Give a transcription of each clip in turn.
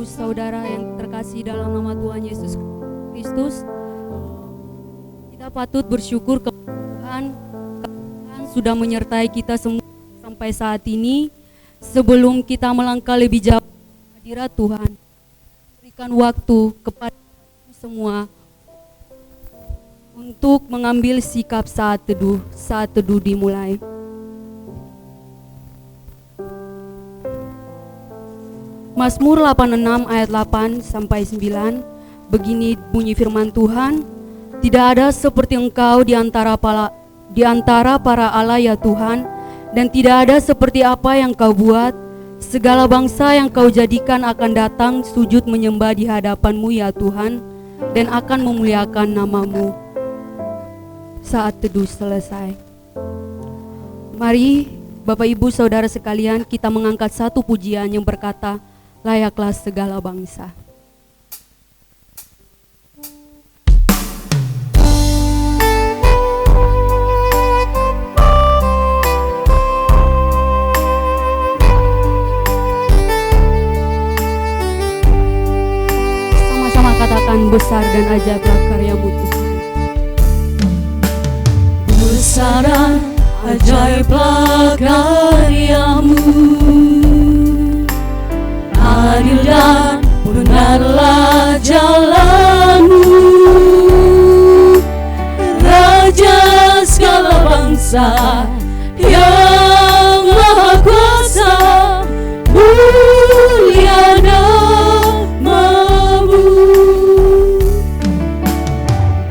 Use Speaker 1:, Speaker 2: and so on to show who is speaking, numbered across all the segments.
Speaker 1: Ibu, Saudara yang terkasih dalam nama Tuhan Yesus Kristus, kita patut bersyukur kepada Tuhan sudah menyertai kita semua sampai saat ini. Sebelum kita melangkah lebih jauh hadirat Tuhan, berikan waktu kepada semua untuk mengambil sikap saat teduh. Saat teduh dimulai. Mazmur 86 ayat 8 sampai 9. Begini bunyi firman Tuhan, tidak ada seperti Engkau di antara para Allah ya Tuhan, dan tidak ada seperti apa yang Kau buat. Segala bangsa yang Kau jadikan akan datang sujud menyembah di hadapan-Mu ya Tuhan, dan akan memuliakan nama-Mu. Saat teduh selesai. Mari Bapak Ibu Saudara sekalian, kita mengangkat satu pujian yang berkata, layaklah segala bangsa. Sama-sama katakan, besar dan ajaiblah karya-Mu Tuhan.
Speaker 2: Besar dan ajaiblah karya-Mu, adil dan benarlah jalan-Mu, Raja segala bangsa yang maha kuasa, mulia nama-Mu.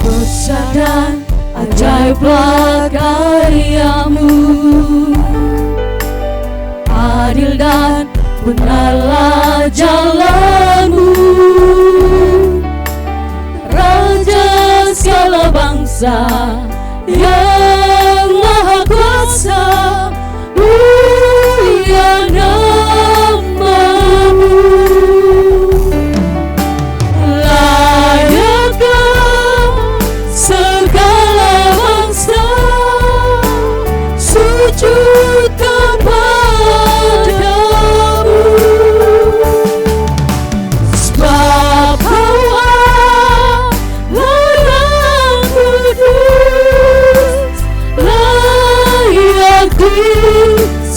Speaker 2: Besar dan ajaiblah karya-Mu, adil dan benarlah jalan-Mu, Raja segala bangsa yang maha kuasa, mulia nama-Mu. Layaklah segala bangsa sujud kepada-Mu, sebab Kau Allah yang kudus, layak disembah.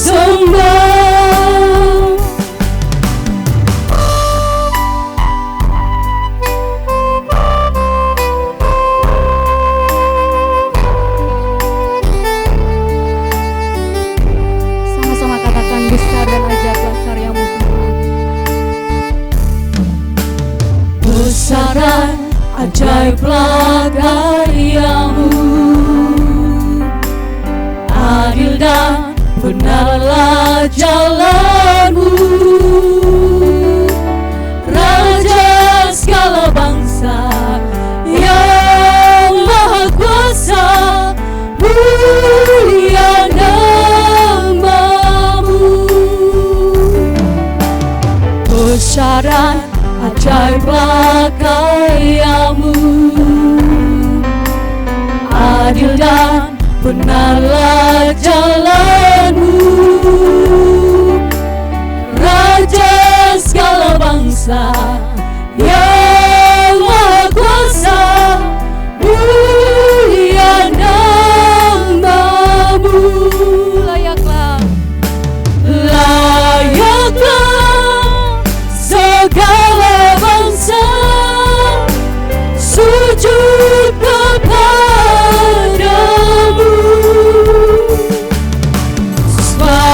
Speaker 1: Sama-sama katakan, besar dan ajaiblah karya-Mu Tuhan.
Speaker 2: Besar dan ajaiblah karya-Mu, adil dan benarlah jalan-Mu, Raja segala bangsa yang maha kuasa, mulia nama-Mu. Besar dan ajaiblah karya-Mu, adil dan benarlah jalan-Mu, Raja segala bangsa yang maha kuasa, mulia nama-Mu.
Speaker 1: Layaklah
Speaker 2: segala bangsa sujud kepada-Mu, sebab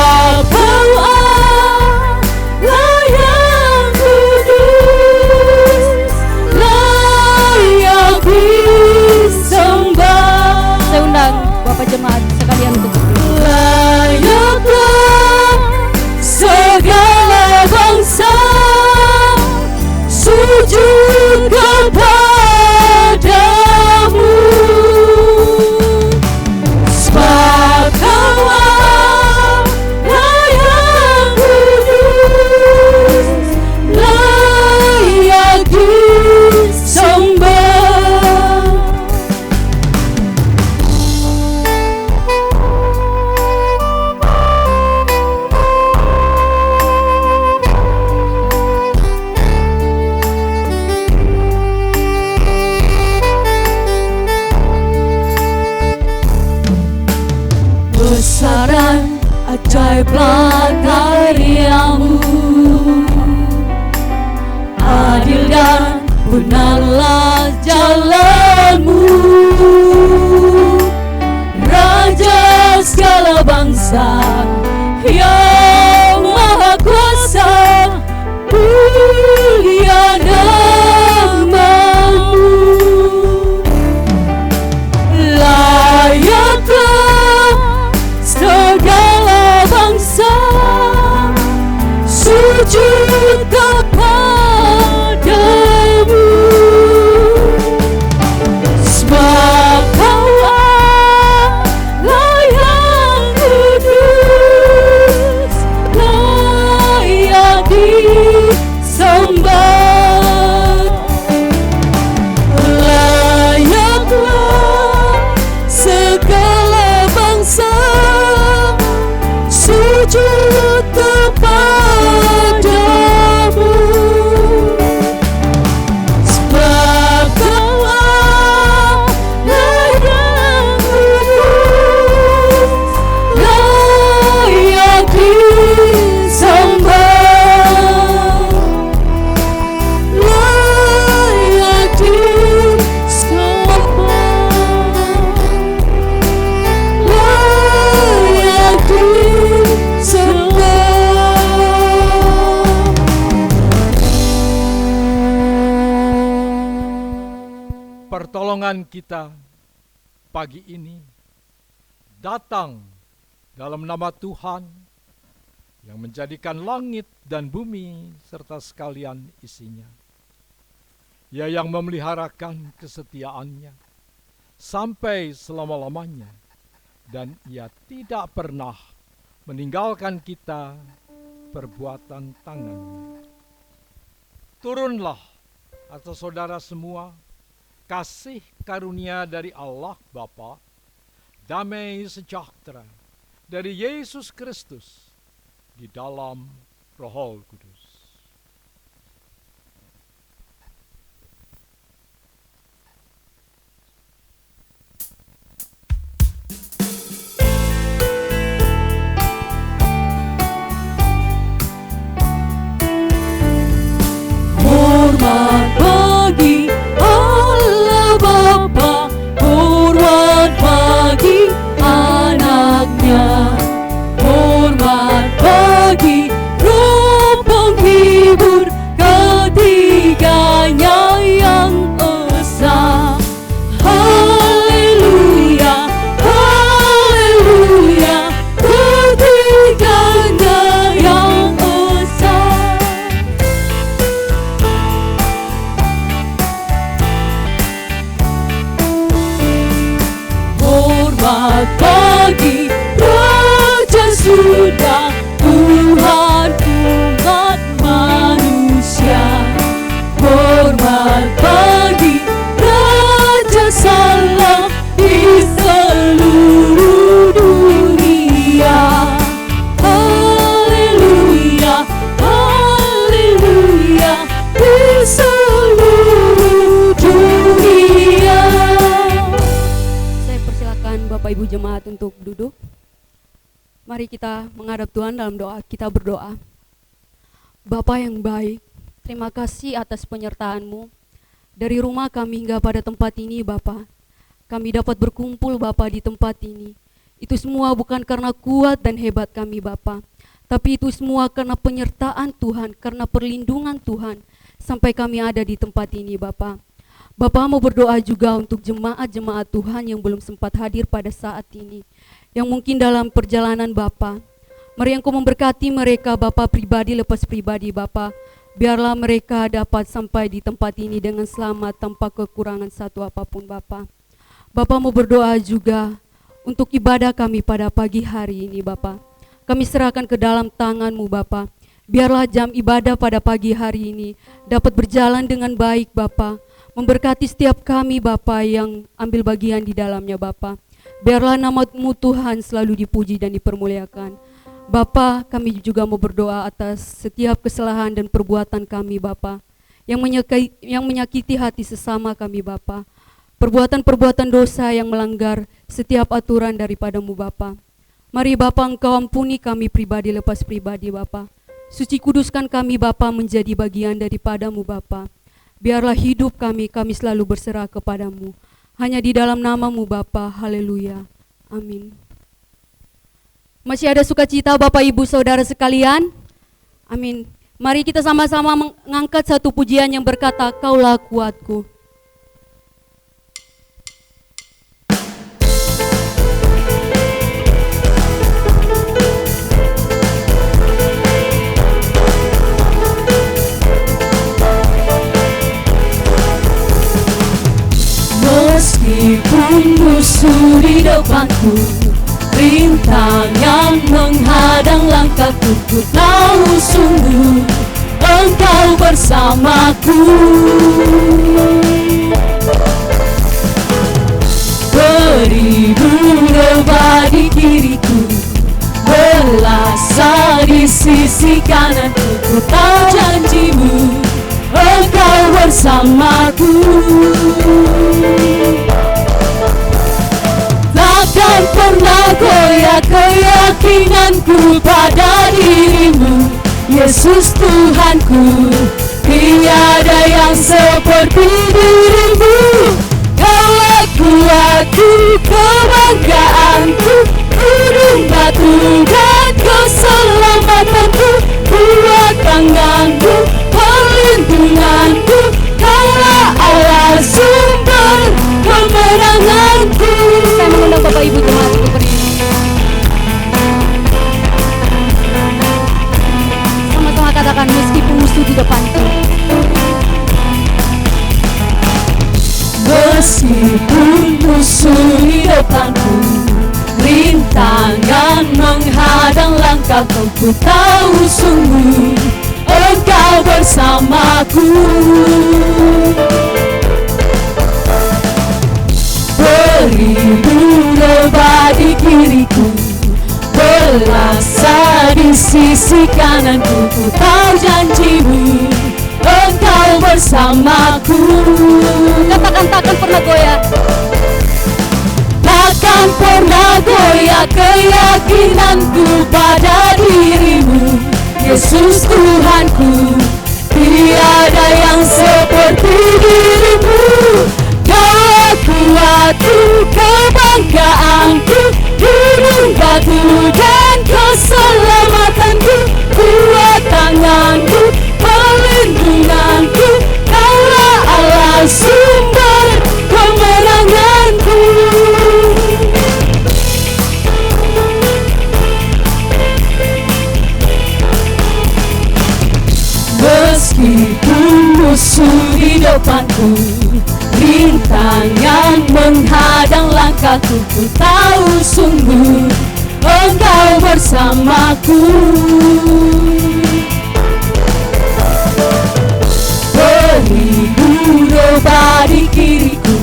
Speaker 2: jalanmu, Raja segala bangsa yang maha kuasa, mulia namamu. Layaklah segala bangsa sujud kepadamu, sebab Kau Allah yang kudus, layak disembah. Layaklah segala bangsa sujud kepadamu, sebab Kau Allah yang kudus, layak disembah, layak disembah, layak disembah.
Speaker 3: Pertolongan kita pagi ini datang dalam nama Tuhan yang menjadikan langit dan bumi serta sekalian isinya. Ia yang memeliharakan kesetiaannya sampai selama-lamanya, dan Ia tidak pernah meninggalkan kita perbuatan tangannya. Turunlah atas saudara semua kasih karunia dari Allah Bapa, damai sejahtera dari Yesus Kristus di dalam Roh Kudus.
Speaker 2: Hormat bagi Allah Bapa, hormat bagi anaknya, hormat bagi Roh penghibur ketiganya yang esa. Haleluya, haleluya, ketiganya yang esa. Hormat bagi Raja Surga, Tuhan umat manusia. Hormat bagi Raja Salam di seluruh dunia. Haleluya, haleluya, di seluruh dunia.
Speaker 1: Saya persilakan Bapak Ibu Jemaat untuk duduk. Mari kita menghadap Tuhan dalam doa. Kita berdoa. Bapa yang baik, terima kasih atas penyertaan-Mu. Dari rumah kami hingga pada tempat ini Bapa, kami dapat berkumpul Bapa di tempat ini. Itu semua bukan karena kuat dan hebat kami Bapa, tapi itu semua karena penyertaan Tuhan, karena perlindungan Tuhan, sampai kami ada di tempat ini Bapa. Bapa mau berdoa juga untuk jemaat-jemaat Tuhan yang belum sempat hadir pada saat ini, yang mungkin dalam perjalanan Bapa. Mari Engkau memberkati mereka Bapa, pribadi lepas pribadi Bapa. Biarlah mereka dapat sampai di tempat ini dengan selamat tanpa kekurangan satu apapun Bapa. Bapa mau berdoa juga untuk ibadah kami pada pagi hari ini Bapa. Kami serahkan ke dalam tangan-Mu Bapa. Biarlah jam ibadah pada pagi hari ini dapat berjalan dengan baik Bapa. Memberkati setiap kami Bapa yang ambil bagian di dalamnya Bapa. Biarlah nama-Mu Tuhan selalu dipuji dan dipermuliakan. Bapa, kami juga mau berdoa atas setiap kesalahan dan perbuatan kami Bapa, yang menyakiti hati sesama kami Bapa. Perbuatan-perbuatan dosa yang melanggar setiap aturan daripada-Mu Bapa. Mari Bapa Engkau ampuni kami pribadi lepas pribadi Bapa. Suci kuduskan kami Bapa menjadi bagian daripada-Mu Bapa. Biarlah hidup kami selalu berserah kepadamu. Hanya di dalam nama-Mu Bapa, haleluya, amin. Masih ada sukacita Bapak Ibu Saudara sekalian? Amin. Mari kita sama-sama mengangkat satu pujian yang berkata, Kaulah kuatku.
Speaker 2: Meskipun musuh di depanku, rintang yang menghadang langkahku, ku tahu sungguh Engkau bersamaku. Beribu rebah di kiriku, belasa di sisi kananku, ku tahu janji-Mu Engkau bersamaku. Takkan pernah goyah keyakinanku pada diri-Mu, Yesus Tuhanku. Tiada yang seperti diri-Mu. Kaulah kuatku, kebanggaanku, gunung batu dan keselamatanku, kuat tanganku, perlindunganku, Kaulah Allah sumber kemenanganku.
Speaker 1: Saya mengundang Bapak Ibu jemaat untuk berdiri. Sama-sama katakan, meskipun musuh di depanku.
Speaker 2: Meskipun musuh di depanku, rintangan menghadang langkahku, ku tahu sungguh Engkau bersamaku. Beribu rebah di kiriku, belasa di sisi kananku, ku tahu janji-Mu Engkau bersamaku.
Speaker 1: Katakan takkan pernah goyah.
Speaker 2: Takkan pernah goyah keyakinanku pada diri-Mu, Yesus Tuhanku. Tiada yang seperti diri-Mu. Kaulah kuatku, kebanggaanku, gunung batu dan keselamatanku, kuat tanganku, perlindunganku, Kaulah Allah sumber kemenanganku. Meskipun musuh di depanku, rintangan menghadang langkahku, ku tahu sungguh Engkau bersamaku. Beribu rebah di kiriku,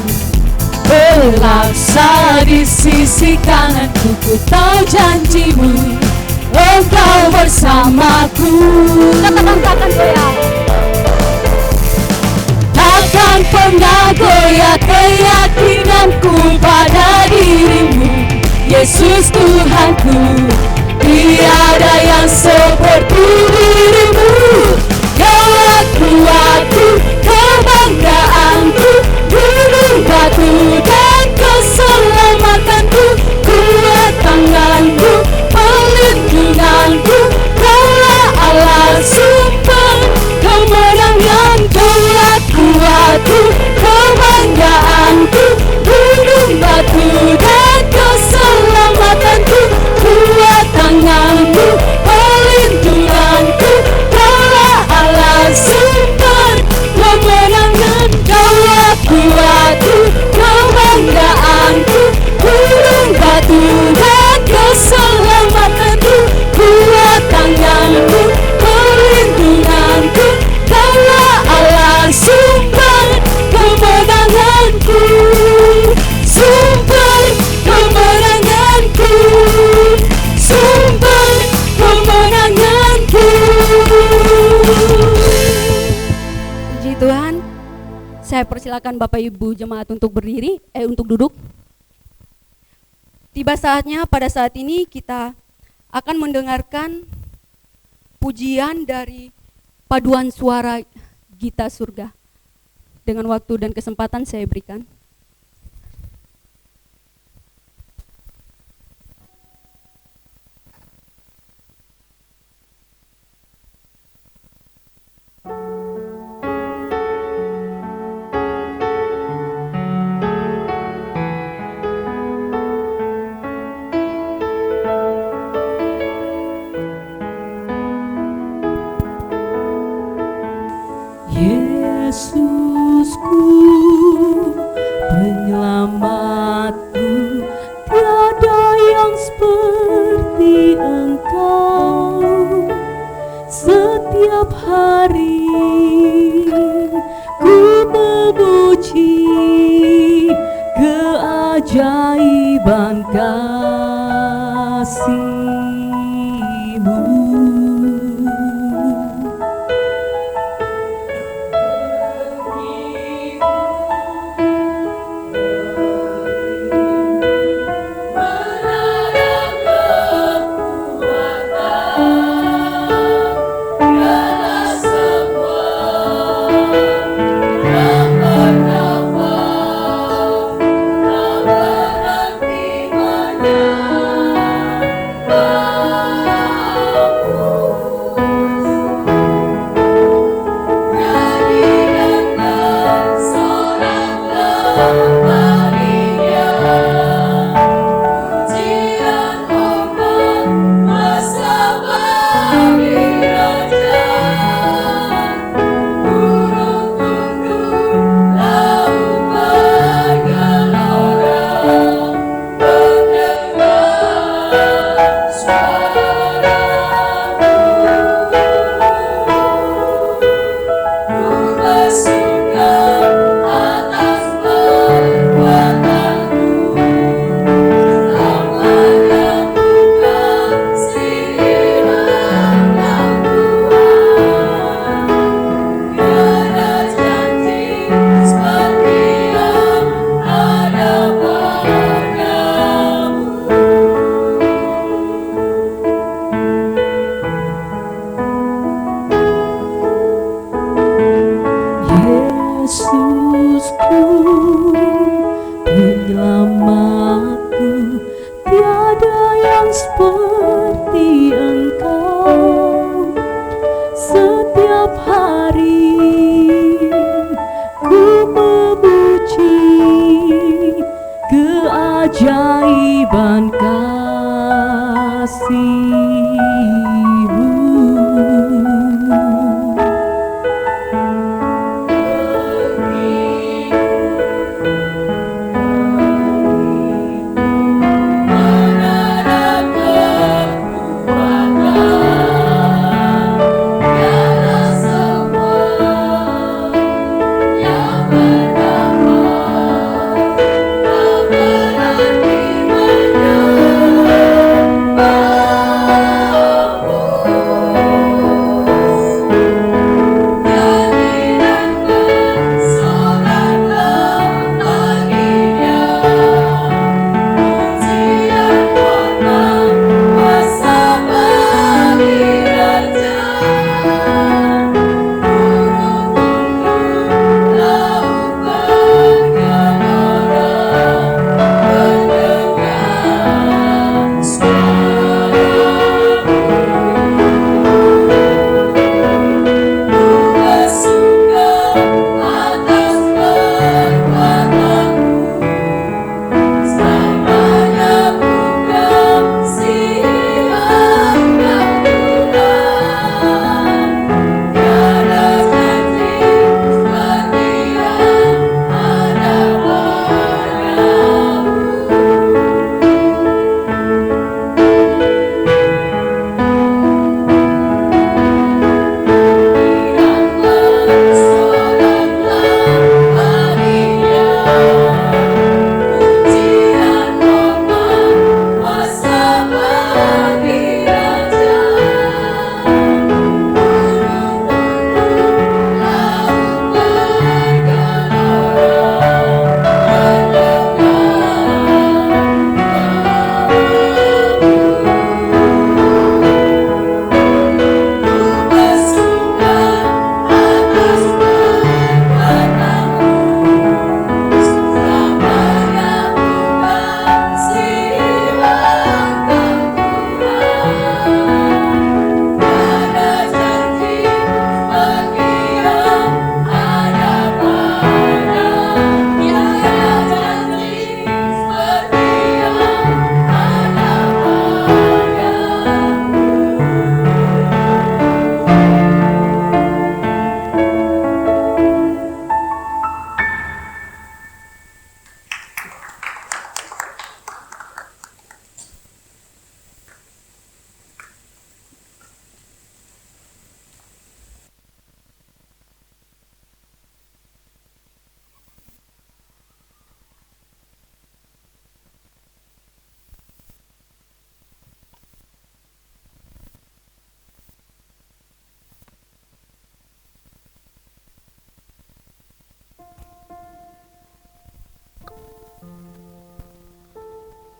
Speaker 2: belasa di sisi kananku, ku tahu janji-Mu Engkau bersamaku.
Speaker 1: Katakan takkan goyah.
Speaker 2: Takkan pernah goyah keyakinanku pada diri-Mu, Yesus Tuhanku. Tiada yang seperti diri-Mu. Kaulah kuatku, kebanggaanku, gunung batu dan keselamatanku, kuat tanganku, perlindunganku, Kaulah Allah sumber kemenangan. Kaulah kuatku, kebanggaanku, gunung batu dan keselamatanku, kuat tanganku, perlindunganku, Kaulah Allah sumber kemenangan. Kaulah kuatku, kebanggaanku, gunung batu dan keselamatanku, kuat tanganku, perlindunganku, Kaulah Allah sumber kemenanganku, sumber kemenanganku, sumber kemenanganku.
Speaker 1: Puji Tuhan. Saya persilakan Bapak Ibu jemaat untuk berdiri, untuk duduk. Tiba saatnya pada saat ini kita akan mendengarkan pujian dari paduan suara Gita Surga. dengan waktu dan kesempatan saya berikan.
Speaker 2: Yesusku, penyelamatku, tiada yang seperti Engkau. Setiap hari ku memuji keajaiban kasih-Mu.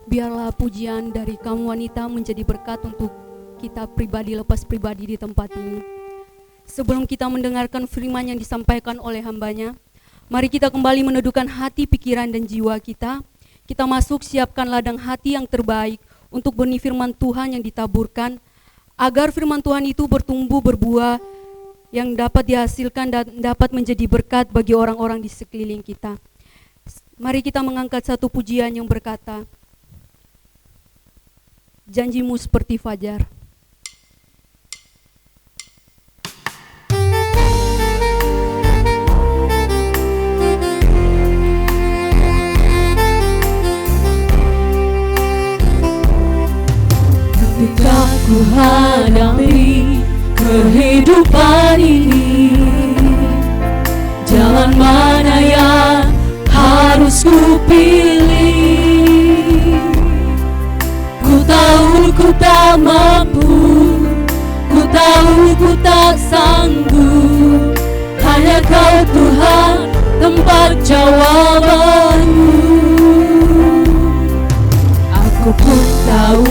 Speaker 1: Biarlah pujian dari kaum wanita menjadi berkat untuk kita pribadi lepas pribadi di tempat ini. Sebelum kita mendengarkan firman yang disampaikan oleh hambanya, mari kita kembali meneduhkan hati, pikiran, dan jiwa kita. Kita masuk, siapkan ladang hati yang terbaik untuk benih firman Tuhan yang ditaburkan, agar firman Tuhan itu bertumbuh, berbuah, yang dapat dihasilkan dan dapat menjadi berkat bagi orang-orang di sekeliling kita. Mari kita mengangkat satu pujian yang berkata, janjimu seperti fajar.
Speaker 2: Ketika ku hadapi kehidupan ini, jalan mana yang harus ku pilih? Ku tahu ku tak mampu, ku tahu ku tak sanggup. Hanya Kau Tuhan tempat jawabanmu. Aku pun tahu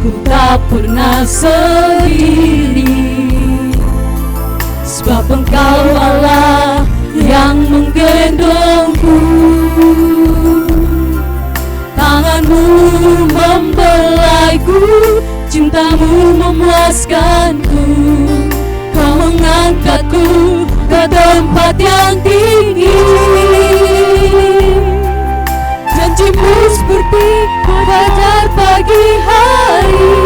Speaker 2: ku tak pernah sendiri, sebab Engkau Allah yang menggendongku. Tanganmu membelaiku, cintamu memuaskanku. Kau mengangkatku ke tempat yang tinggi. Janjimu seperti fajar pagi hari,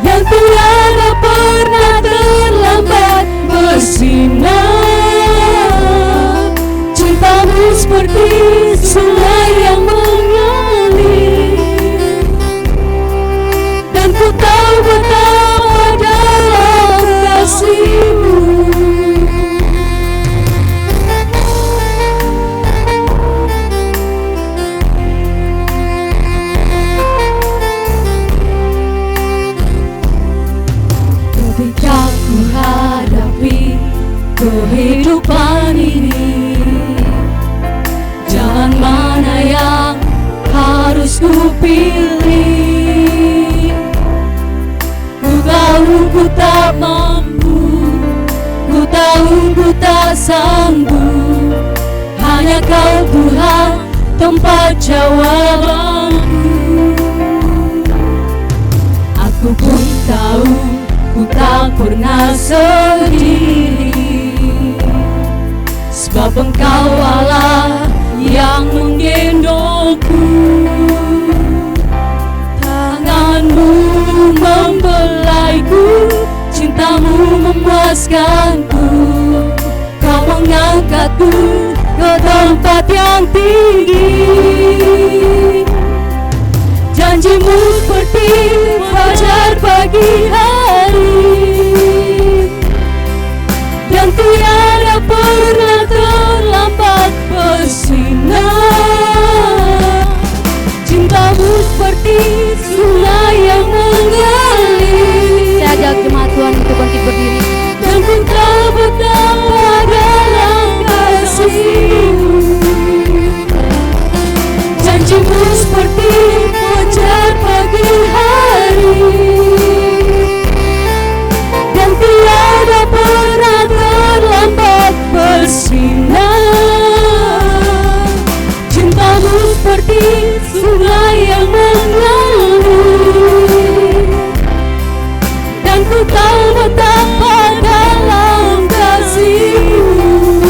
Speaker 2: yang tiada pernah terlambat bersinar. Cintamu seperti sungai yang mengalir, dan ku tahu betapa dalam kasih-Mu. Ketika ku hadapi kehidupan ini, jalan mana yang harus ku pilih? Ku tahu ku tak mampu, ku tahu ku tak sanggup. Hanya Kau Tuhan tempat jawabanku. Aku pun tahu ku tak pernah sendiri, sebab Engkau Allah yang menggendongku. Tanganmu membelaiku, cintamu memuaskanku. Kau mengangkatku ke tempat yang tinggi. Janjimu seperti fajar pagi hari, yang tiada pernah terlambat bersinar. Cintamu seperti sungai yang mengalir.
Speaker 1: Saya ajak jemaat Tuhan untuk bangkit berdiri.
Speaker 2: Dan ku tahu betapa dalam kasih-Mu. Janjimu seperti fajar pagi hari, dan tiada pernah terlambat bersinar. Cintamu seperti sungai yang mengalir, dan ku tahu betapa dalam kasih-Mu.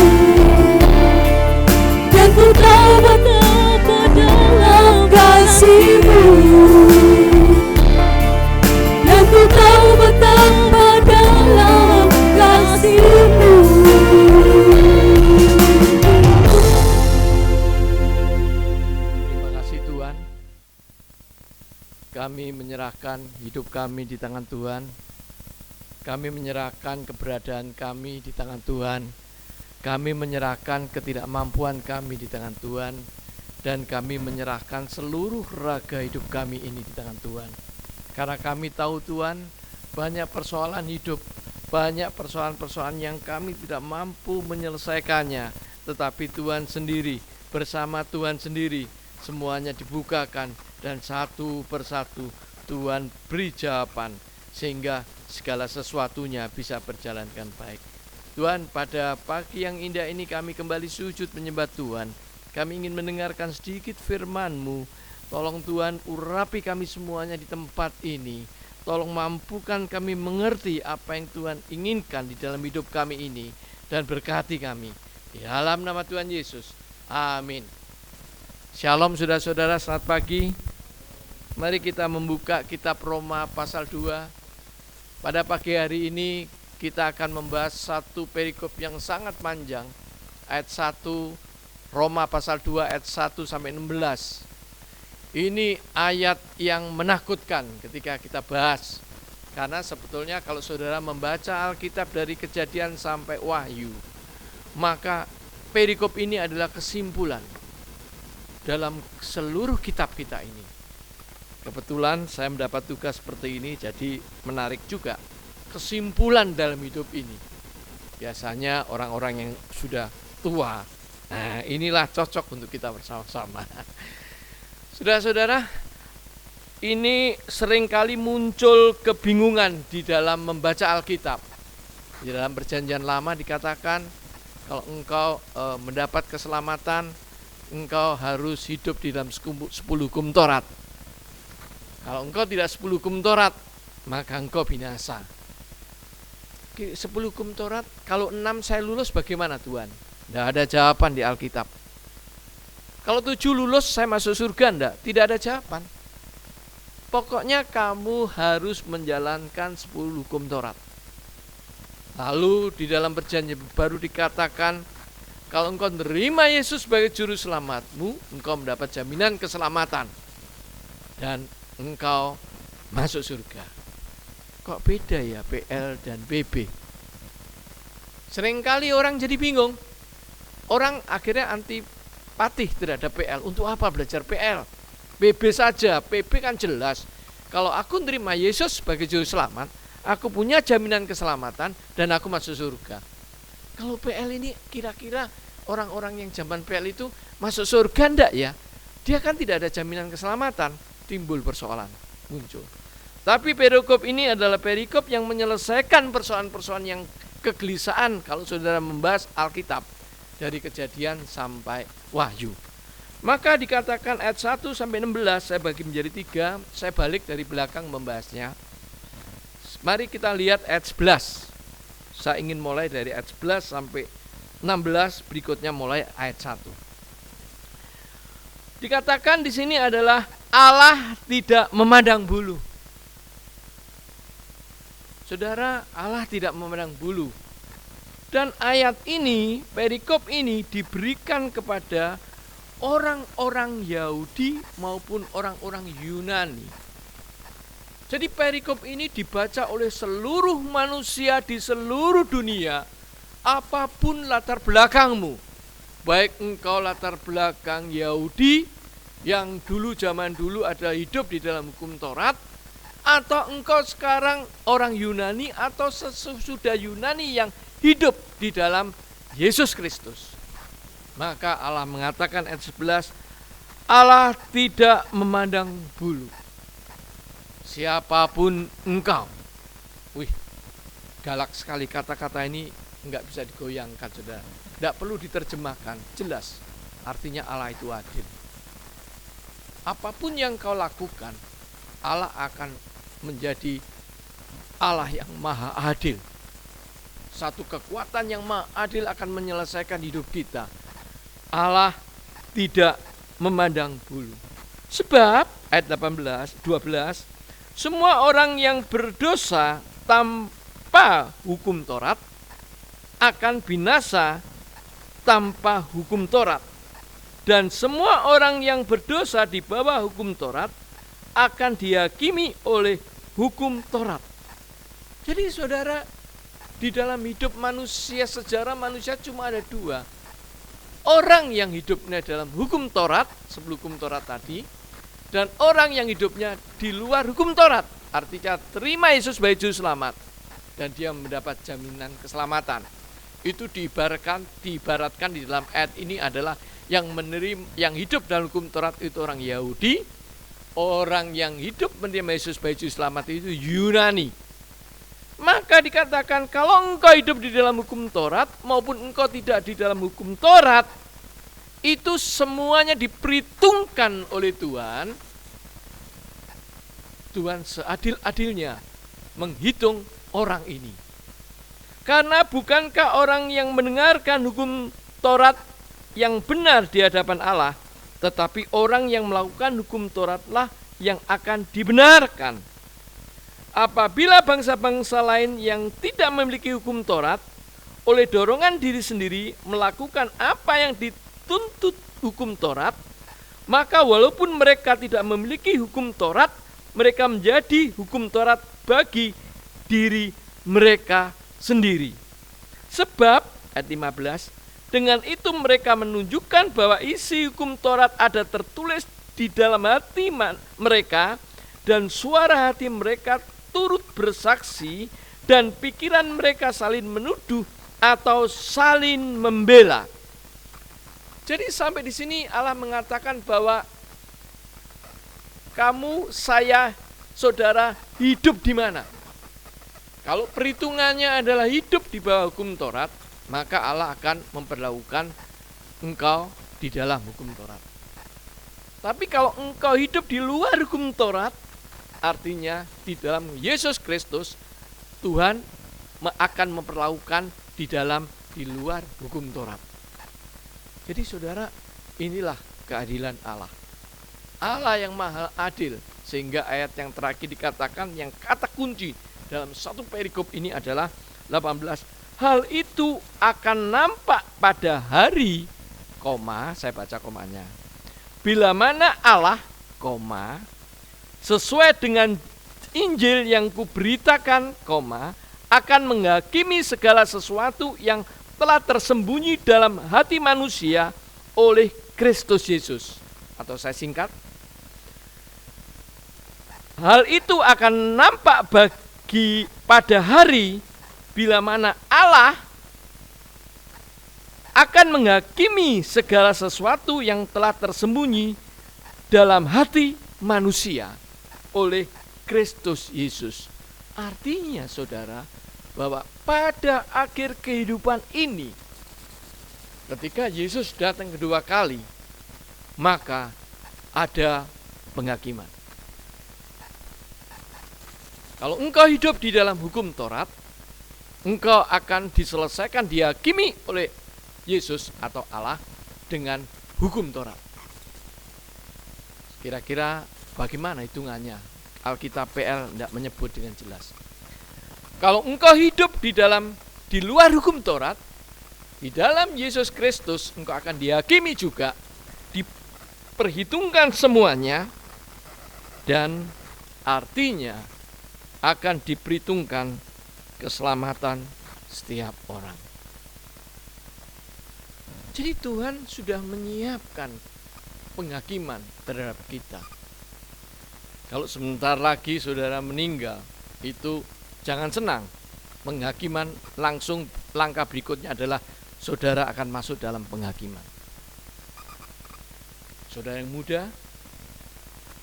Speaker 2: Dan ku tahu betapa dalam kasih-Mu. Dan ku tahu betapa dalam kasih-Mu.
Speaker 4: Terima kasih Tuhan. Kami menyerahkan hidup kami di tangan Tuhan. Kami menyerahkan keberadaan kami di tangan Tuhan. Kami menyerahkan ketidakmampuan kami di tangan Tuhan. Dan kami menyerahkan seluruh raga hidup kami ini di tangan Tuhan. Karena kami tahu Tuhan, banyak persoalan hidup, banyak persoalan-persoalan yang kami tidak mampu menyelesaikannya. Tetapi Tuhan sendiri, bersama Tuhan sendiri, semuanya dibukakan, dan satu persatu Tuhan beri jawaban sehingga segala sesuatunya bisa berjalan dengan baik. Tuhan, pada pagi yang indah ini kami kembali sujud menyembah Tuhan. Kami ingin mendengarkan sedikit firman-Mu. Tolong Tuhan urapi kami semuanya di tempat ini. Tolong mampukan kami mengerti apa yang Tuhan inginkan di dalam hidup kami ini, dan berkati kami. Di dalam nama Tuhan Yesus. Amin. Shalom saudara-saudara, selamat pagi. Mari kita membuka kitab Roma pasal 2. Pada pagi hari ini kita akan membahas satu perikop yang sangat panjang. Ayat 1, Roma pasal 2 ayat 1 sampai 16. Ini ayat yang menakutkan ketika kita bahas. Karena sebetulnya kalau saudara membaca Alkitab dari Kejadian sampai Wahyu, maka perikop ini adalah kesimpulan dalam seluruh kitab kita ini. Kebetulan saya mendapat tugas seperti ini, jadi menarik juga. Kesimpulan dalam hidup ini. Biasanya orang-orang yang sudah tua. Nah, inilah cocok untuk kita bersama-sama. Saudara-saudara, ini seringkali muncul kebingungan di dalam membaca Alkitab. Di dalam Perjanjian Lama dikatakan, kalau engkau mendapat keselamatan, engkau harus hidup di dalam 10 hukum Taurat. Kalau engkau tidak 10 hukum Taurat, maka engkau binasa. 10 hukum Taurat, kalau 6 saya lulus bagaimana Tuhan? Tidak ada jawaban di Alkitab. Kalau 7 lulus saya masuk surga, enggak? Tidak ada jawaban. Pokoknya kamu harus menjalankan 10 hukum Taurat. Lalu di dalam Perjanjian Baru dikatakan, kalau engkau menerima Yesus sebagai juru selamatmu, engkau mendapat jaminan keselamatan dan engkau masuk surga. Kok beda ya PL dan BB? Seringkali orang jadi bingung. Orang akhirnya antipatih terhadap PL. Untuk apa belajar PL? BB saja. PB kan jelas. Kalau aku menerima Yesus sebagai juru selamat, aku punya jaminan keselamatan dan aku masuk surga. Kalau PL ini kira-kira orang-orang yang zaman PL itu masuk surga enggak ya? Dia kan tidak ada jaminan keselamatan. Timbul persoalan, muncul. Tapi perikop ini adalah perikop yang menyelesaikan persoalan-persoalan yang kegelisahan kalau saudara membahas Alkitab dari Kejadian sampai Wahyu. Maka dikatakan ayat 1 sampai 16, saya bagi menjadi 3, saya balik dari belakang membahasnya. Mari kita lihat ayat 11. Saya ingin mulai dari ayat 11 sampai 16, berikutnya mulai ayat 1. Dikatakan di sini adalah Allah tidak memandang bulu. Saudara, Allah tidak memandang bulu. Dan ayat ini, perikop ini diberikan kepada orang-orang Yahudi maupun orang-orang Yunani. Jadi perikop ini dibaca oleh seluruh manusia di seluruh dunia, apapun latar belakangmu. Baik engkau latar belakang Yahudi yang dulu zaman dulu adalah hidup di dalam hukum Taurat, atau engkau sekarang orang Yunani atau sesudah Yunani yang hidup di dalam Yesus Kristus. Maka Allah mengatakan ayat 11, Allah tidak memandang bulu. Siapapun engkau. Wih, galak sekali kata-kata ini, enggak bisa digoyangkan saudara. Tidak perlu diterjemahkan, jelas. Artinya Allah itu adil. Apapun yang kau lakukan, Allah akan menjadi Allah yang maha adil. Satu kekuatan yang maha adil akan menyelesaikan hidup kita. Allah tidak memandang bulu. Sebab ayat 12, semua orang yang berdosa tanpa hukum Taurat akan binasa tanpa hukum Taurat. Dan semua orang yang berdosa di bawah hukum Taurat akan dihakimi oleh hukum Taurat. Jadi saudara, di dalam hidup manusia, sejarah manusia cuma ada dua. Orang yang hidupnya dalam hukum Taurat, sebelum hukum Taurat tadi, dan orang yang hidupnya di luar hukum Taurat, artinya terima Yesus sebagai juru selamat, dan dia mendapat jaminan keselamatan. Itu diibaratkan di dalam ayat ini adalah yang hidup dalam hukum Taurat itu orang Yahudi, orang yang hidup menerima Yesus sebagai juru selamat itu Yunani. Maka dikatakan kalau engkau hidup di dalam hukum Taurat maupun engkau tidak di dalam hukum Taurat, itu semuanya diperhitungkan oleh Tuhan. Tuhan seadil-adilnya menghitung orang ini. Karena bukankah orang yang mendengarkan hukum Taurat yang benar di hadapan Allah, tetapi orang yang melakukan hukum Tauratlah yang akan dibenarkan. Apabila bangsa-bangsa lain yang tidak memiliki hukum Taurat oleh dorongan diri sendiri melakukan apa yang dituntut hukum Taurat, maka walaupun mereka tidak memiliki hukum Taurat, mereka menjadi hukum Taurat bagi diri mereka sendiri. Sebab ayat 15, dengan itu mereka menunjukkan bahwa isi hukum Taurat ada tertulis di dalam hati mereka, dan suara hati mereka turut bersaksi, dan pikiran mereka saling menuduh atau saling membela. Jadi sampai di sini Allah mengatakan bahwa kamu, saya, saudara hidup di mana? Kalau perhitungannya adalah hidup di bawah hukum Taurat, maka Allah akan memperlakukan engkau di dalam hukum Taurat. Tapi kalau engkau hidup di luar hukum Taurat, artinya di dalam Yesus Kristus, Tuhan akan memperlakukan di luar hukum Taurat. Jadi saudara, inilah keadilan Allah. Allah yang maha adil, sehingga ayat yang terakhir dikatakan yang kata kunci dalam satu perikop ini adalah 18. Hal itu akan nampak pada hari, saya baca komanya. Bila mana Allah, sesuai dengan Injil yang kuberitakan, akan menghakimi segala sesuatu yang telah tersembunyi dalam hati manusia oleh Kristus Yesus. Atau saya singkat, hal itu akan nampak pada hari bila mana Allah akan menghakimi segala sesuatu yang telah tersembunyi dalam hati manusia oleh Kristus Yesus. Artinya saudara, bahwa pada akhir kehidupan ini, ketika Yesus datang kedua kali, maka ada penghakiman. Kalau engkau hidup di dalam hukum Taurat, engkau akan diselesaikan, dihakimi oleh Yesus atau Allah dengan hukum Taurat. Kira-kira bagaimana hitungannya? Alkitab PL tidak menyebut dengan jelas. Kalau engkau hidup di luar hukum Taurat, di dalam Yesus Kristus, engkau akan dihakimi juga, diperhitungkan semuanya, dan artinya akan diperhitungkan keselamatan setiap orang. Jadi Tuhan sudah menyiapkan penghakiman terhadap kita. Kalau sebentar lagi saudara meninggal, itu jangan senang. Penghakiman langsung langkah berikutnya adalah saudara akan masuk dalam penghakiman. Saudara yang muda,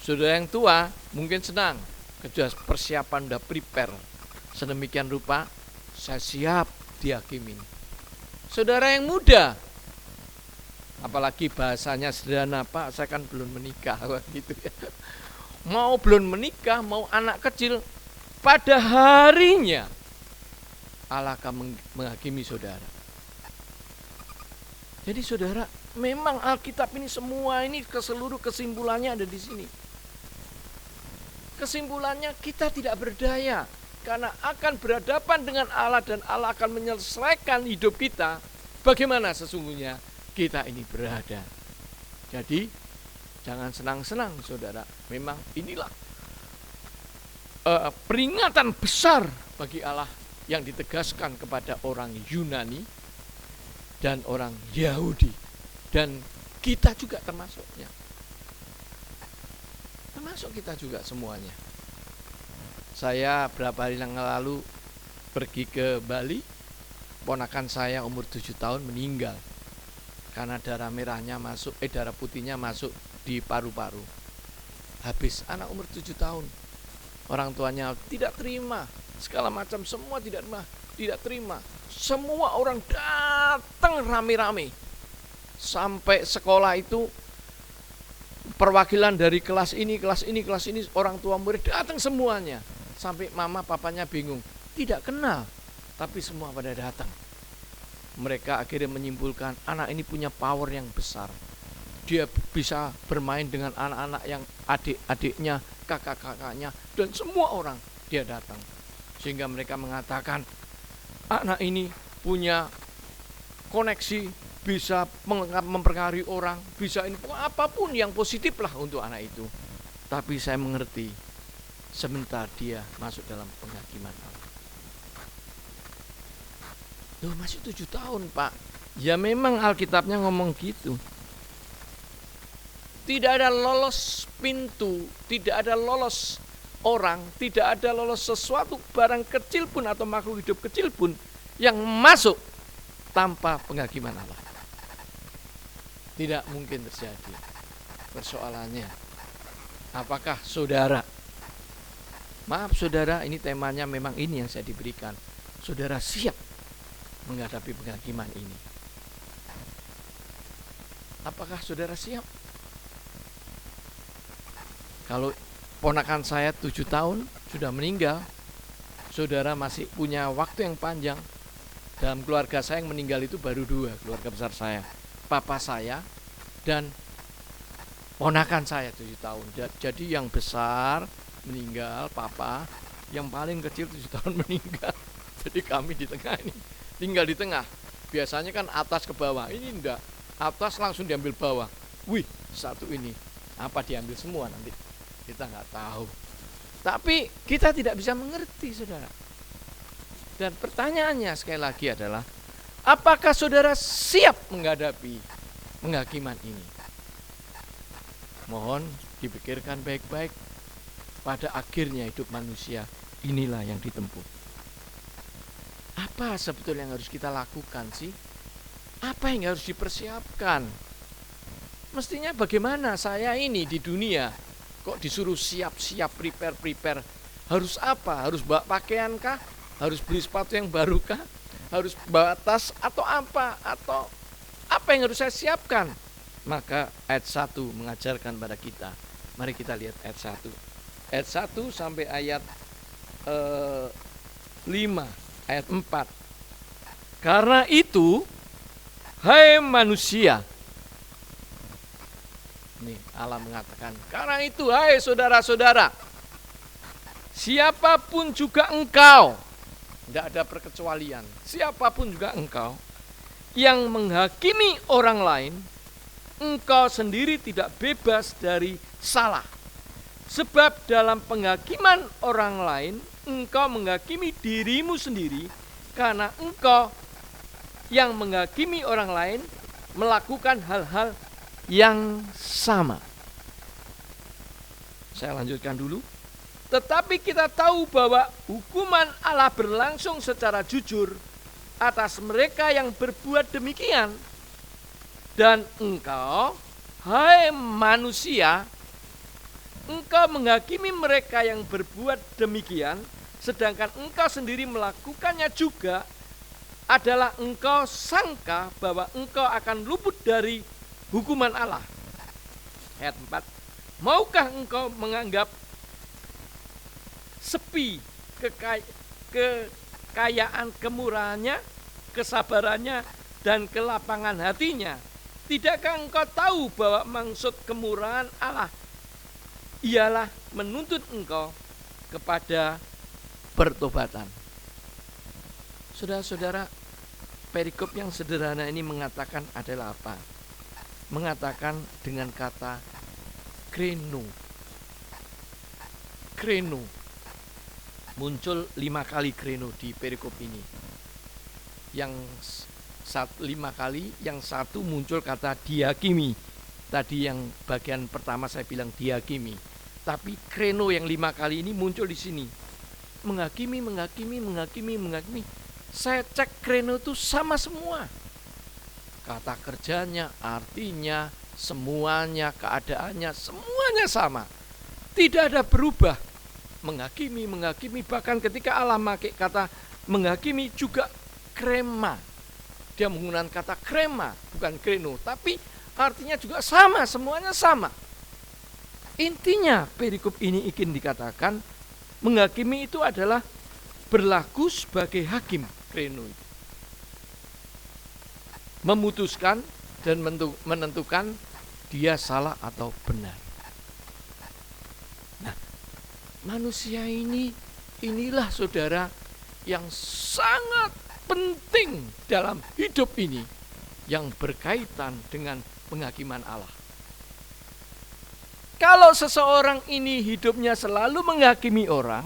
Speaker 4: saudara yang tua mungkin senang. Sudah persiapan, sudah prepare sedemikian rupa, saya siap dihakimi. Saudara yang muda, apalagi bahasanya sederhana, Pak, saya kan belum menikah gitu ya. Mau belum menikah, mau anak kecil, pada harinya Allah akan menghakimi saudara. Jadi saudara, memang Alkitab ini semua ini keseluruh kesimpulannya ada di sini. Kesimpulannya kita tidak berdaya karena akan berhadapan dengan Allah dan Allah akan menyelesaikan hidup kita. Bagaimana sesungguhnya kita ini berada. Jadi jangan senang-senang saudara. Memang inilah peringatan besar bagi Allah yang ditegaskan kepada orang Yunani dan orang Yahudi. Dan kita juga termasuknya. Termasuk kita juga semuanya. Saya berapa hari yang lalu pergi ke Bali. Ponakan saya umur 7 tahun meninggal karena darah merahnya masuk, darah putihnya masuk di paru-paru. Habis, anak umur 7 tahun. Orang tuanya tidak terima, segala macam semua tidak terima. Semua orang datang rame-rame. Sampai sekolah itu perwakilan dari kelas ini, orang tua murid datang semuanya. Sampai mama papanya bingung, tidak kenal, tapi semua pada datang. Mereka akhirnya menyimpulkan anak ini punya power yang besar. Dia bisa bermain dengan anak-anak yang adik-adiknya, kakak-kakaknya, dan semua orang dia datang. Sehingga mereka mengatakan anak ini punya koneksi, bisa mempengaruhi orang, bisa ini apapun yang positif lah untuk anak itu. Tapi saya mengerti, sebentar dia masuk dalam penghakiman Allah. Loh, masih 7 tahun Pak. Ya memang Alkitabnya ngomong gitu. Tidak ada lolos pintu, tidak ada lolos orang, tidak ada lolos sesuatu barang kecil pun atau makhluk hidup kecil pun yang masuk tanpa penghakiman Allah. Tidak mungkin terjadi. Persoalannya, apakah saudara, maaf saudara, ini temanya memang ini yang saya diberikan, saudara siap menghadapi penghakiman ini? Apakah saudara siap? Kalau ponakan saya 7 tahun sudah meninggal, saudara masih punya waktu yang panjang. Dalam keluarga saya yang meninggal itu baru 2, keluarga besar saya, papa saya dan ponakan saya 7 tahun. Jadi yang besar meninggal, papa, yang paling kecil 7 tahun meninggal. Jadi kami di tengah ini, tinggal di tengah. Biasanya kan atas ke bawah, ini enggak, atas langsung diambil bawah. Wih, satu ini apa diambil semua nanti, kita nggak tahu. Tapi kita tidak bisa mengerti saudara. Dan pertanyaannya sekali lagi adalah, apakah saudara siap menghadapi penghakiman ini? Mohon dipikirkan baik-baik. Pada akhirnya hidup manusia inilah yang ditempuh. Apa sebetulnya yang harus kita lakukan sih? Apa yang harus dipersiapkan? Mestinya bagaimana saya ini di dunia kok disuruh siap-siap, prepare. Harus apa? Harus bawa pakaian kah? Harus beli sepatu yang baru kah? Harus bawa tas atau apa? Atau apa yang harus saya siapkan? Maka ayat 1 mengajarkan pada kita. Mari kita lihat ayat 1. Ayat 1 sampai ayat 5, ayat 4. Karena itu, hai manusia. Nih Allah mengatakan, karena itu hai saudara-saudara, siapapun juga engkau, tidak ada perkecualian, siapapun juga engkau yang menghakimi orang lain, engkau sendiri tidak bebas dari salah. Sebab dalam penghakiman orang lain, engkau menghakimi dirimu sendiri, karena engkau yang menghakimi orang lain melakukan hal-hal yang sama. Saya lanjutkan dulu. Tetapi kita tahu bahwa hukuman Allah berlangsung secara jujur atas mereka yang berbuat demikian. Dan engkau, hai manusia, engkau menghakimi mereka yang berbuat demikian, sedangkan engkau sendiri melakukannya juga, adalah engkau sangka bahwa engkau akan luput dari hukuman Allah. Ayat 4. Maukah engkau menganggap sepi kekayaan kemurahannya, kesabarannya, dan kelapangan hatinya? Tidakkah engkau tahu bahwa maksud kemurahan Allah ialah menuntut engkau kepada pertobatan? Saudara-saudara, perikop yang sederhana ini mengatakan adalah apa? Mengatakan dengan kata kreno. Kreno. Muncul 5 kali kreno di perikop ini. Yang 5 kali, yang 1 muncul kata dihakimi. Tadi yang bagian pertama saya bilang dihakimi. Tapi kreno yang 5 kali ini muncul di sini. Menghakimi. Saya cek kreno itu sama semua. kata kerjanya, artinya, semuanya, keadaannya, semuanya sama. Tidak ada berubah. Menghakimi, bahkan ketika Allah pakai kata menghakimi juga krema. Dia menggunakan kata krema, bukan kreno, tapi artinya juga sama, semuanya sama. Intinya perikop ini ingin dikatakan menghakimi itu adalah berlaku sebagai hakim, kreno itu. Memutuskan dan menentukan dia salah atau benar. Nah, manusia inilah saudara yang sangat penting dalam hidup ini, yang berkaitan dengan penghakiman Allah. Kalau seseorang ini hidupnya selalu menghakimi orang,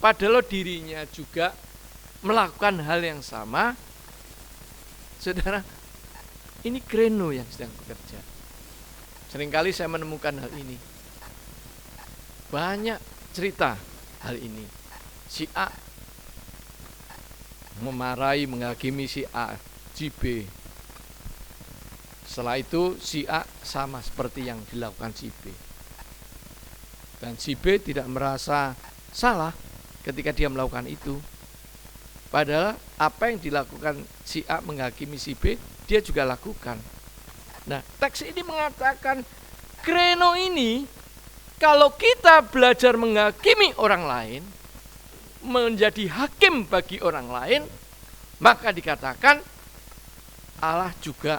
Speaker 4: padahal dirinya juga melakukan hal yang sama, saudara, ini kreno yang sedang bekerja. Seringkali saya menemukan hal ini. Banyak cerita hal ini. Si A memarahi, menghakimi si A, si B. Setelah itu si A sama seperti yang dilakukan si B. Dan si B tidak merasa salah ketika dia melakukan itu. Padahal apa yang dilakukan si A menghakimi si B, dia juga lakukan. Nah, teks ini mengatakan kreno ini, kalau kita belajar menghakimi orang lain, menjadi hakim bagi orang lain, maka dikatakan Allah juga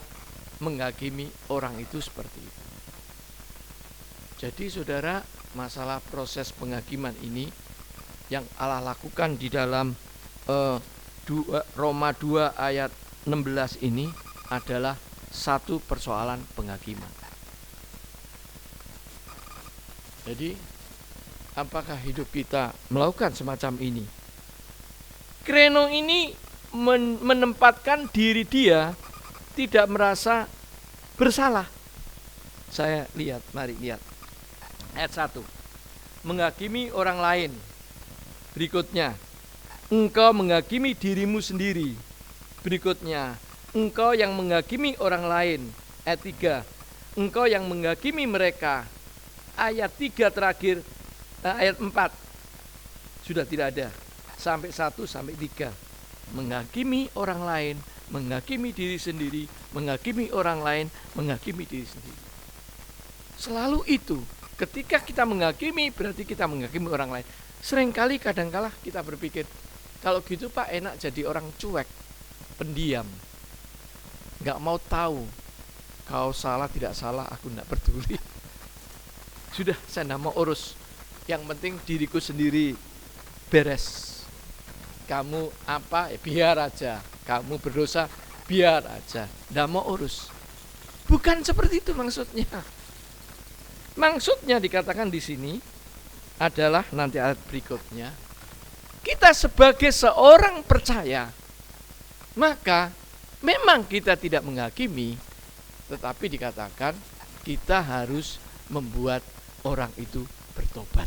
Speaker 4: menghakimi orang itu seperti itu. Jadi saudara, masalah proses penghakiman ini yang Allah lakukan di dalam Roma 2 ayat 16 ini adalah satu persoalan penghakiman. Jadi apakah hidup kita melakukan semacam ini? Kreno ini menempatkan diri dia tidak merasa bersalah. Saya lihat, mari lihat. Ayat 1. Menghakimi orang lain. Berikutnya, engkau menghakimi dirimu sendiri. Berikutnya, engkau yang menghakimi orang lain. Ayat 3. Engkau yang menghakimi mereka. Ayat 3 terakhir, ayat 4 sudah tidak ada. Sampai 1 sampai 3. Menghakimi orang lain, menghakimi diri sendiri, menghakimi orang lain, menghakimi diri sendiri. Selalu itu. Ketika kita menghakimi, berarti kita menghakimi orang lain. Seringkali kadangkala kita berpikir, kalau gitu Pak enak jadi orang cuek, pendiam, gak mau tahu. Kau salah tidak salah, aku gak peduli. Sudah, saya gak mau urus. Yang penting diriku sendiri beres. Kamu apa, biar aja. Kamu berdosa, biar aja. Gak mau urus. Bukan seperti itu maksudnya. Maksudnya dikatakan di sini adalah nanti ayat berikutnya, kita sebagai seorang percaya, maka memang kita tidak menghakimi, tetapi dikatakan kita harus membuat orang itu bertobat.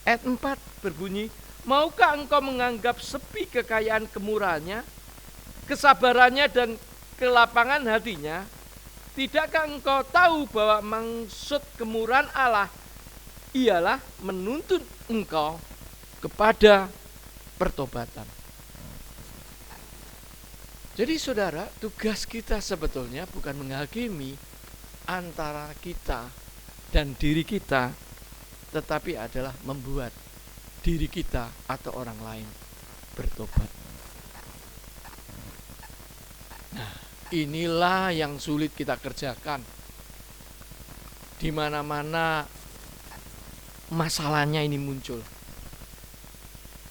Speaker 4: Ayat 4 berbunyi, maukah engkau menganggap sepi kekayaan kemurahannya, kesabarannya dan kelapangan hatinya? Tidakkah engkau tahu bahwa maksud kemurahan Allah ialah menuntun engkau kepada pertobatan. Jadi saudara, tugas kita sebetulnya bukan menghakimi antara kita dan diri kita, tetapi adalah membuat diri kita atau orang lain bertobat. Nah, inilah yang sulit kita kerjakan. Di mana-mana masalahnya ini muncul.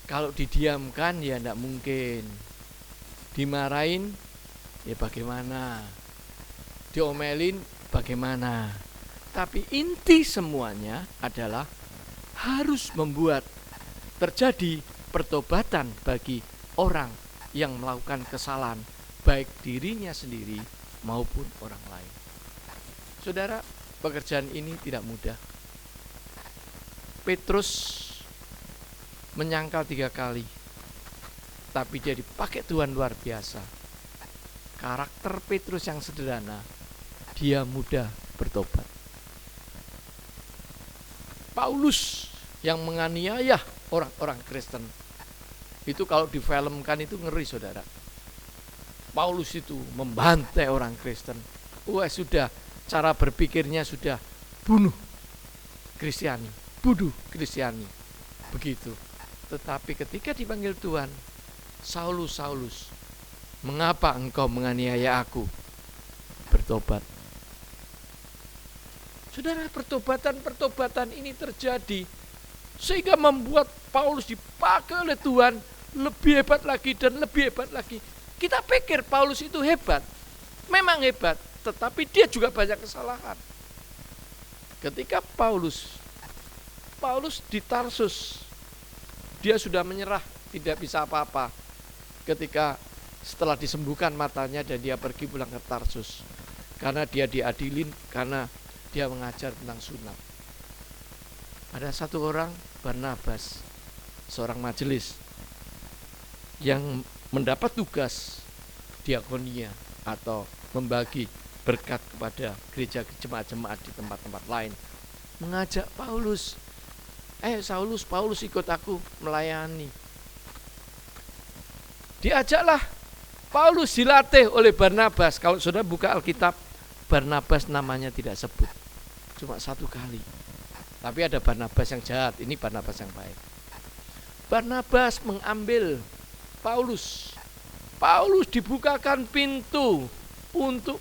Speaker 4: Kalau didiamkan ya tidak mungkin. Dimarahin ya bagaimana? Diomelin bagaimana? Tapi inti semuanya adalah harus membuat terjadi pertobatan bagi orang yang melakukan kesalahan, baik dirinya sendiri maupun orang lain. Saudara, pekerjaan ini tidak mudah. Petrus menyangkal 3 kali, tapi dia dipakai Tuhan luar biasa. karakter Petrus yang sederhana, dia mudah bertobat. Paulus yang menganiaya orang-orang Kristen, itu kalau difilmkan itu ngeri, saudara. Paulus itu membantai orang Kristen. Wah, sudah cara berpikirnya sudah bunuh Kristiani, Kristiani. Begitu. Tetapi ketika dipanggil Tuhan, Saulus, Saulus, mengapa engkau menganiaya aku? Bertobat. Saudara, pertobatan ini terjadi sehingga membuat Paulus dipakai oleh Tuhan lebih hebat lagi dan lebih hebat lagi. Kita pikir Paulus itu hebat, memang hebat, tetapi dia juga banyak kesalahan. Ketika Paulus di Tarsus, dia sudah menyerah, tidak bisa apa-apa. Ketika setelah disembuhkan matanya dan dia pergi pulang ke Tarsus, karena dia diadilin, karena dia mengajar tentang sunat. Ada satu orang, Barnabas, seorang majelis, yang mendapat tugas diakonia atau membagi berkat kepada gereja jemaat-jemaat di tempat-tempat lain, mengajak Paulus, Saulus, Paulus ikut aku melayani. Diajaklah Paulus, dilatih oleh Barnabas. Kalau saudara buka Alkitab, Barnabas namanya tidak sebut, cuma satu kali. Tapi ada Barnabas yang jahat, ini Barnabas yang baik. Barnabas mengambil Paulus. Paulus dibukakan pintu untuk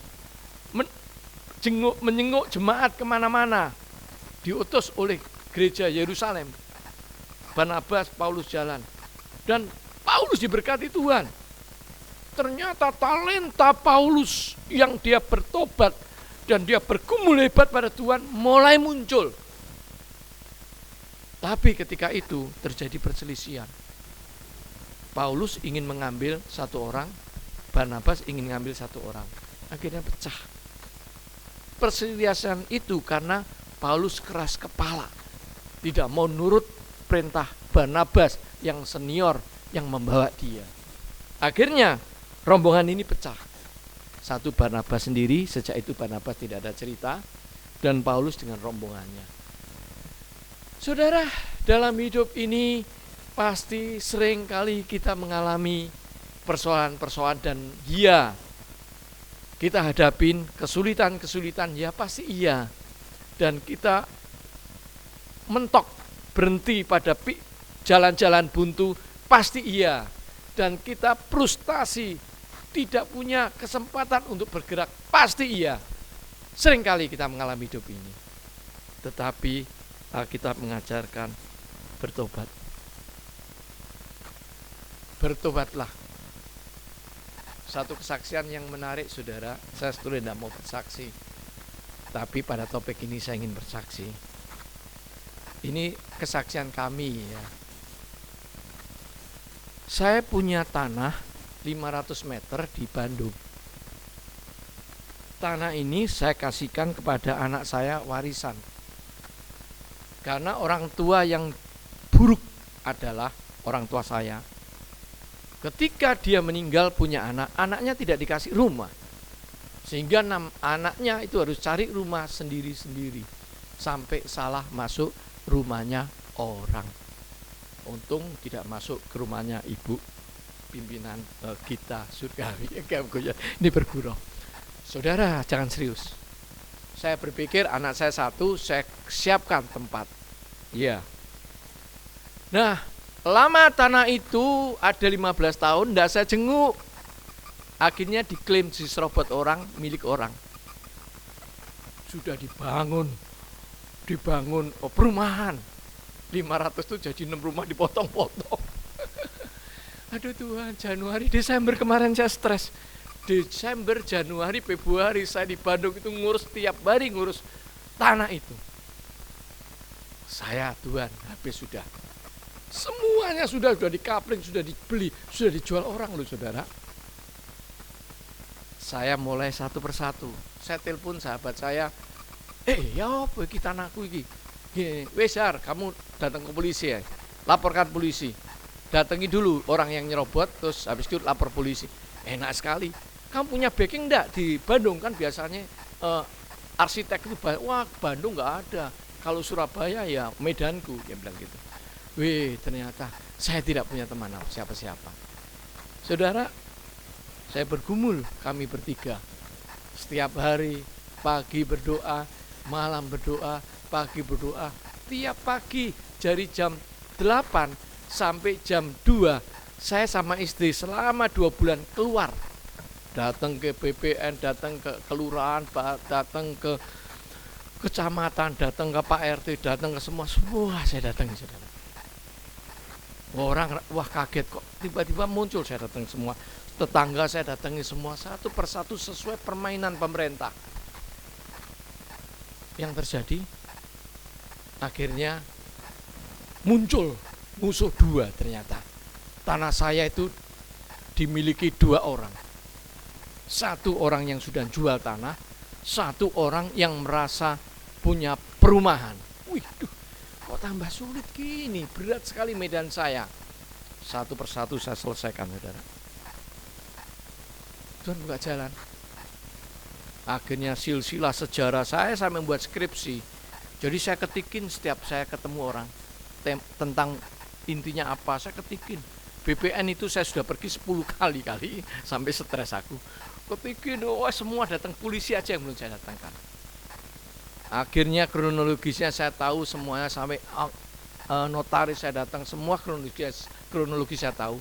Speaker 4: menyenguk jemaat kemana-mana. Diutus oleh gereja Yerusalem. Barnabas, Paulus jalan. Dan Paulus diberkati Tuhan. Ternyata talenta Paulus yang dia bertobat dan dia bergumul hebat pada Tuhan mulai muncul. Tapi ketika itu terjadi perselisihan. Paulus ingin mengambil satu orang, Barnabas ingin mengambil satu orang. Akhirnya pecah. Perselisihan itu karena Paulus keras kepala, tidak mau nurut perintah Barnabas yang senior yang membawa dia. Akhirnya rombongan ini pecah. Satu Barnabas sendiri, sejak itu Barnabas tidak ada cerita, dan Paulus dengan rombongannya. Saudara, dalam hidup ini pasti sering kali kita mengalami persoalan-persoalan, dan ya, kita hadapin kesulitan-kesulitan, ya pasti iya. Dan kita mentok, berhenti pada jalan-jalan buntu, pasti iya. Dan kita frustasi, tidak punya kesempatan untuk bergerak, pasti iya. Seringkali kita mengalami hidup ini. Tetapi Alkitab mengajarkan bertobat. Bertobatlah. Satu kesaksian yang menarik, saudara. Saya sebetulnya tidak mau bersaksi, tapi pada topik ini saya ingin bersaksi. Ini kesaksian kami ya. Saya punya tanah 500 meter di Bandung. Tanah ini saya kasihkan kepada anak saya warisan. Karena orang tua yang buruk adalah orang tua saya. Ketika dia meninggal punya anak, anaknya tidak dikasih rumah. Sehingga anaknya itu harus cari rumah sendiri-sendiri. Sampai salah masuk rumahnya orang. Untung tidak masuk ke rumahnya ibu pimpinan kita surgawi. Ini bergurau. Saudara, jangan serius. Saya berpikir anak saya satu, saya siapkan tempat. Ya. Nah, lama tanah itu ada 15 tahun, tidak saya jenguk. Akhirnya diklaim diserobot orang, milik orang. Sudah dibangun perumahan. 500 itu jadi 6 rumah dipotong-potong. Aduh Tuhan, Januari, Desember kemarin saya stres. Desember, Januari, Februari saya di Bandung itu ngurus tiap hari, ngurus tanah itu. Saya Tuhan, habis sudah. Semuanya sudah dikapling, sudah dibeli, sudah dijual orang loh saudara. Saya mulai satu persatu. Saya telepon sahabat saya, ya apa iki tanahku iki? Wesar, kamu datang ke polisi ya. Laporkan polisi. Datangi dulu orang yang nyerobot, terus habis itu lapor polisi. Enak sekali. Kamu punya backing enggak di Bandung? Kan biasanya arsitek itu, wah Bandung nggak ada. Kalau Surabaya ya Medanku, dia bilang gitu. Wih, ternyata saya tidak punya teman siapa-siapa. Saudara, saya bergumul, kami bertiga. Setiap hari, pagi berdoa, malam berdoa, pagi berdoa. Tiap pagi dari jam 8 sampai jam 2, saya sama istri selama 2 bulan keluar. Datang ke BPN, datang ke kelurahan, datang ke kecamatan, datang ke Pak RT, datang ke semua saya datang, saudara. Orang wah kaget kok tiba-tiba muncul, saya datang semua. Tetangga saya datangi semua satu persatu sesuai permainan pemerintah. Yang terjadi akhirnya muncul musuh dua ternyata. Tanah saya itu dimiliki 2 orang. Satu orang yang sudah jual tanah, satu orang yang merasa punya perumahan. Wih, kok tambah sulit gini, berat sekali medan saya. Satu persatu saya selesaikan, saudara. Tuhan buka jalan. Akhirnya silsilah sejarah saya membuat skripsi. Jadi saya ketikin setiap saya ketemu orang tentang intinya apa, saya ketikin. BPN itu saya sudah pergi 10 kali sampai stres aku. Ketikin, semua datang, polisi aja yang belum saya datangkan. Akhirnya kronologisnya saya tahu semuanya, sampai notaris saya datang, semua kronologi saya tahu.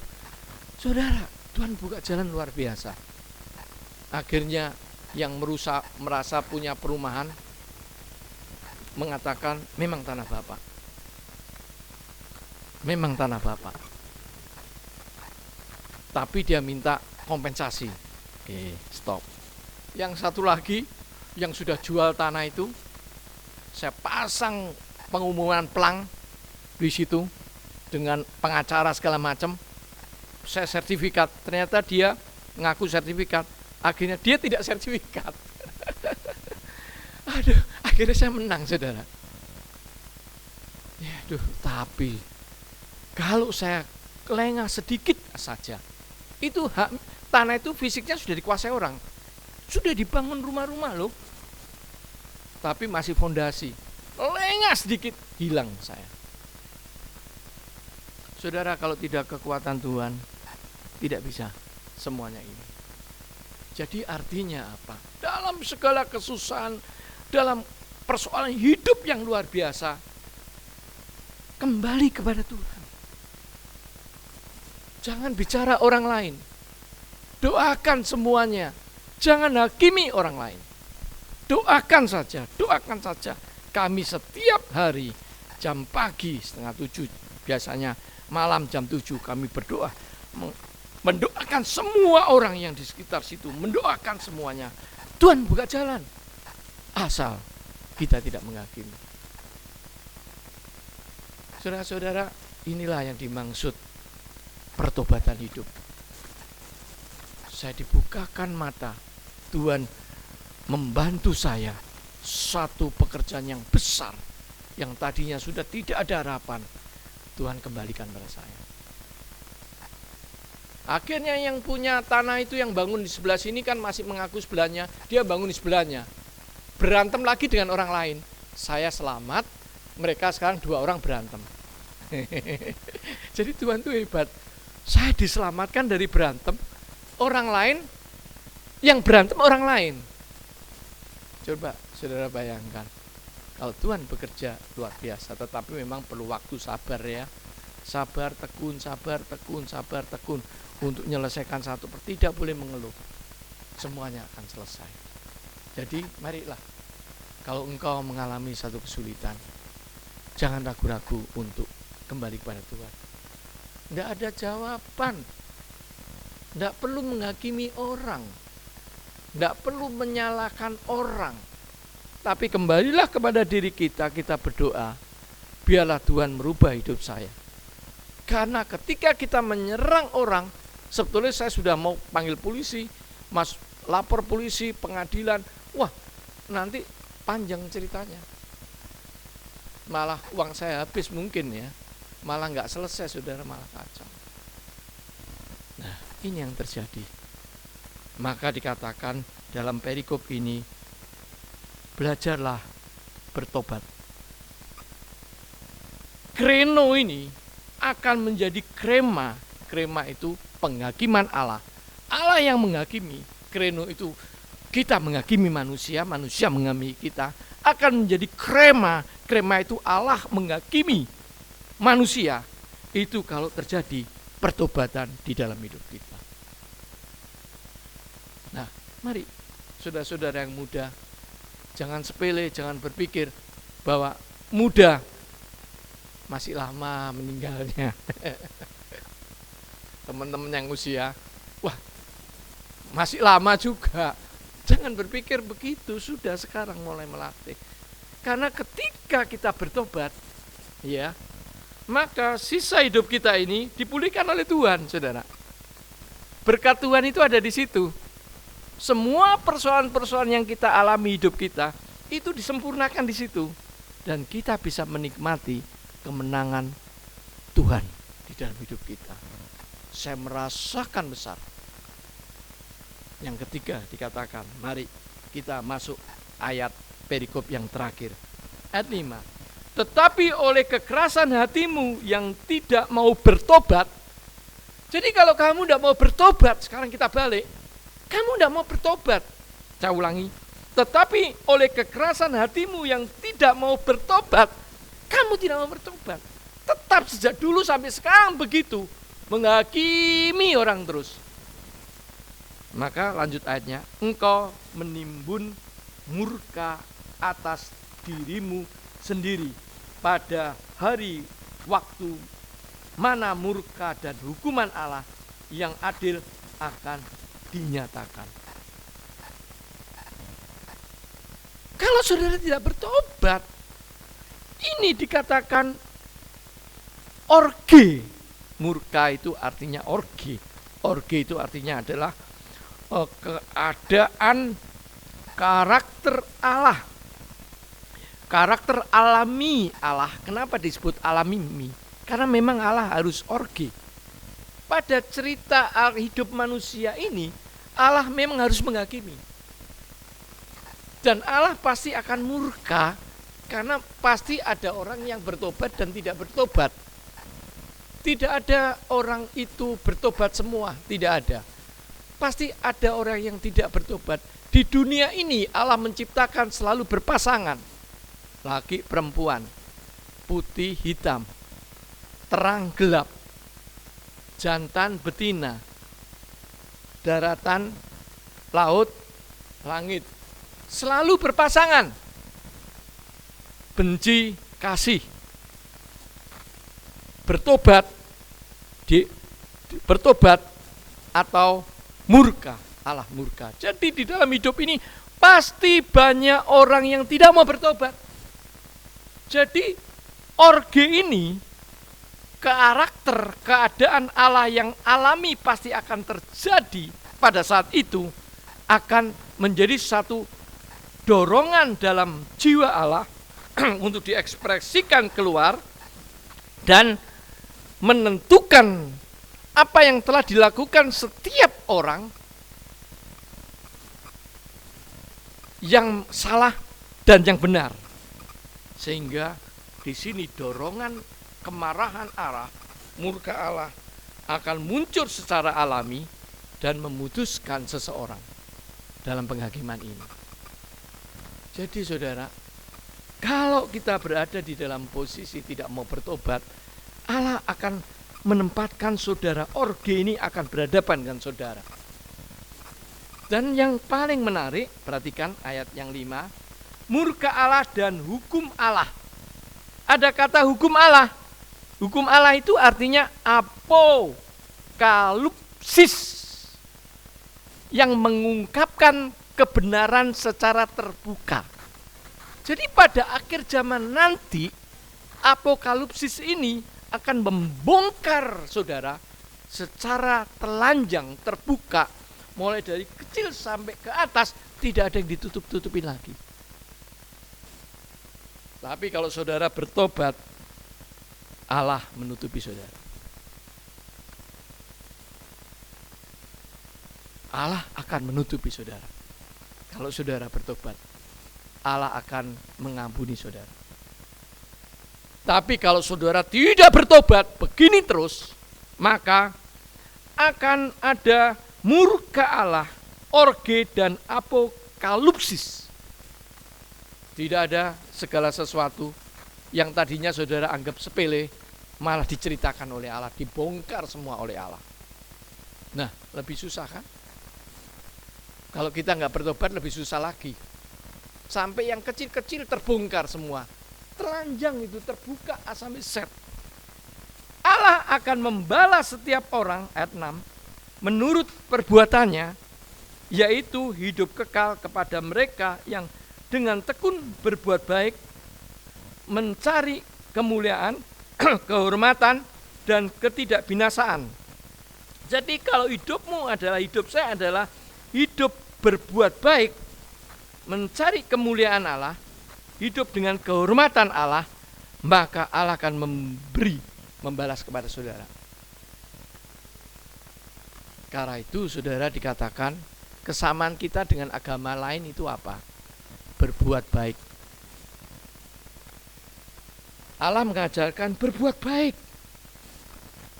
Speaker 4: Saudara, Tuhan buka jalan luar biasa. Akhirnya yang merasa punya perumahan mengatakan memang tanah Bapak. Memang tanah Bapak. Tapi dia minta kompensasi. Oke, stop. Yang satu lagi yang sudah jual tanah itu, saya pasang pengumuman pelang di situ dengan pengacara segala macam. Saya sertifikat, ternyata dia ngaku sertifikat, akhirnya dia tidak sertifikat. Aduh, akhirnya saya menang, saudara. Ya, tapi kalau saya lengah sedikit saja, itu tanah itu fisiknya sudah dikuasai orang, sudah dibangun rumah-rumah loh, tapi masih fondasi. Lengah sedikit, hilang saya. Saudara, kalau tidak kekuatan Tuhan, tidak bisa semuanya ini. Jadi artinya apa? Dalam segala kesusahan, dalam persoalan hidup yang luar biasa, kembali kepada Tuhan. Jangan bicara orang lain. Doakan semuanya. Jangan hakimi orang lain. Doakan saja. Kami setiap hari jam pagi 6:30, biasanya malam jam 7 kami berdoa. Mendoakan semua orang yang di sekitar situ. Mendoakan semuanya. Tuhan buka jalan. Asal kita tidak menghakimi. Saudara-saudara, inilah yang dimaksud pertobatan hidup. Saya dibukakan mata, Tuhan membantu saya satu pekerjaan yang besar, yang tadinya sudah tidak ada harapan, Tuhan kembalikan pada saya. Akhirnya yang punya tanah itu, yang bangun di sebelah sini kan masih mengaku sebelahnya, dia bangun di sebelahnya, berantem lagi dengan orang lain. Saya selamat, mereka sekarang 2 orang berantem. Jadi Tuhan itu hebat. Saya diselamatkan dari berantem orang lain, yang berantem orang lain. Coba saudara bayangkan, kalau Tuhan bekerja luar biasa, tetapi memang perlu waktu sabar ya. Sabar, tekun untuk menyelesaikan satu. Tidak boleh mengeluh. Semuanya akan selesai. Jadi marilah, kalau engkau mengalami satu kesulitan, jangan ragu-ragu untuk kembali kepada Tuhan. Tidak ada jawaban. Tidak perlu menghakimi orang. Tidak perlu menyalahkan orang. Tapi kembalilah kepada diri kita, kita berdoa, biarlah Tuhan merubah hidup saya. Karena ketika kita menyerang orang, sebetulnya saya sudah mau panggil polisi, lapor polisi, pengadilan. Wah, nanti panjang ceritanya. Malah uang saya habis mungkin ya. Malah nggak selesai, saudara, malah kacau. Nah, ini yang terjadi. Maka dikatakan dalam perikop ini, belajarlah bertobat. Kreno ini akan menjadi krema. Krema itu penghakiman Allah. Allah yang menghakimi. Kreno itu kita menghakimi manusia, manusia menghakimi kita. Akan menjadi krema. Krema itu Allah menghakimi manusia. Itu kalau terjadi pertobatan di dalam hidup kita. Nah, mari saudara-saudara yang muda, jangan sepele, jangan berpikir bahwa muda masih lama meninggalnya. Teman-teman yang usia, wah masih lama juga. Jangan berpikir begitu, sudah sekarang mulai melatih. Karena ketika kita bertobat, ya, maka sisa hidup kita ini dipulihkan oleh Tuhan, saudara. Berkat Tuhan itu ada di situ. Semua persoalan-persoalan yang kita alami hidup kita, itu disempurnakan di situ. Dan kita bisa menikmati kemenangan Tuhan di dalam hidup kita. Saya merasakan besar. Yang ketiga dikatakan, mari kita masuk ayat perikop yang terakhir. Ayat 5. Tetapi oleh kekerasan hatimu yang tidak mau bertobat. Jadi kalau kamu tidak mau bertobat, sekarang kita balik. Kamu tidak mau bertobat. Saya ulangi. Tetapi oleh kekerasan hatimu yang tidak mau bertobat, kamu tidak mau bertobat. Tetap sejak dulu sampai sekarang begitu. Menghakimi orang terus. Maka lanjut ayatnya. Engkau menimbun murka atas dirimu sendiri pada hari waktu mana murka dan hukuman Allah yang adil akan dinyatakan. Kalau saudara tidak bertobat, ini dikatakan orge. Murka itu artinya orge. Orge itu artinya adalah keadaan karakter Allah. Karakter alami Allah. Kenapa disebut alami? Karena memang Allah harus orge. Pada cerita hidup manusia ini, Allah memang harus menghakimi. Dan Allah pasti akan murka karena pasti ada orang yang bertobat dan tidak bertobat. Tidak ada orang itu bertobat semua, tidak ada. Pasti ada orang yang tidak bertobat. Di dunia ini Allah menciptakan selalu berpasangan. Laki perempuan, putih hitam, terang gelap, jantan betina, daratan, laut, langit. Selalu berpasangan. Benci, kasih. Bertobat, bertobat atau murka. Allah murka. Jadi di dalam hidup ini pasti banyak orang yang tidak mau bertobat. Jadi orge ini, karakter, keadaan Allah yang alami pasti akan terjadi pada saat itu, akan menjadi satu dorongan dalam jiwa Allah untuk diekspresikan keluar dan menentukan apa yang telah dilakukan setiap orang yang salah dan yang benar. Sehingga di sini dorongan kemarahan Allah, murka Allah akan muncul secara alami dan memutuskan seseorang dalam penghakiman ini. Jadi saudara, kalau kita berada di dalam posisi tidak mau bertobat, Allah akan menempatkan saudara, orge ini akan berhadapan dengan saudara. Dan yang paling menarik, perhatikan ayat yang 5, murka Allah dan hukum Allah. Ada kata hukum Allah. Hukum Allah itu artinya apokalipsis, yang mengungkapkan kebenaran secara terbuka. Jadi pada akhir zaman nanti, apokalipsis ini akan membongkar saudara secara telanjang, terbuka, mulai dari kecil sampai ke atas, tidak ada yang ditutup-tutupin lagi. Tapi kalau saudara bertobat, Allah menutupi saudara. Allah akan menutupi saudara. Kalau saudara bertobat, Allah akan mengampuni saudara. Tapi kalau saudara tidak bertobat, begini terus, maka akan ada murka Allah, orge dan apokalipsis. Tidak ada segala sesuatu yang tadinya saudara anggap sepele, malah diceritakan oleh Allah, dibongkar semua oleh Allah. Nah, lebih susah kan? Kalau kita nggak bertobat lebih susah lagi. Sampai yang kecil-kecil terbongkar semua. Telanjang itu terbuka sampai set. Allah akan membalas setiap orang, ayat 6, menurut perbuatannya, yaitu hidup kekal kepada mereka yang dengan tekun berbuat baik, mencari kemuliaan, kehormatan, dan ketidakbinasaan. Jadi kalau hidupmu adalah, hidup saya adalah hidup berbuat baik, mencari kemuliaan Allah, hidup dengan kehormatan Allah, maka Allah akan membalas kepada saudara. Karena itu saudara dikatakan kesamaan kita dengan agama lain itu apa? Berbuat baik. Allah mengajarkan berbuat baik.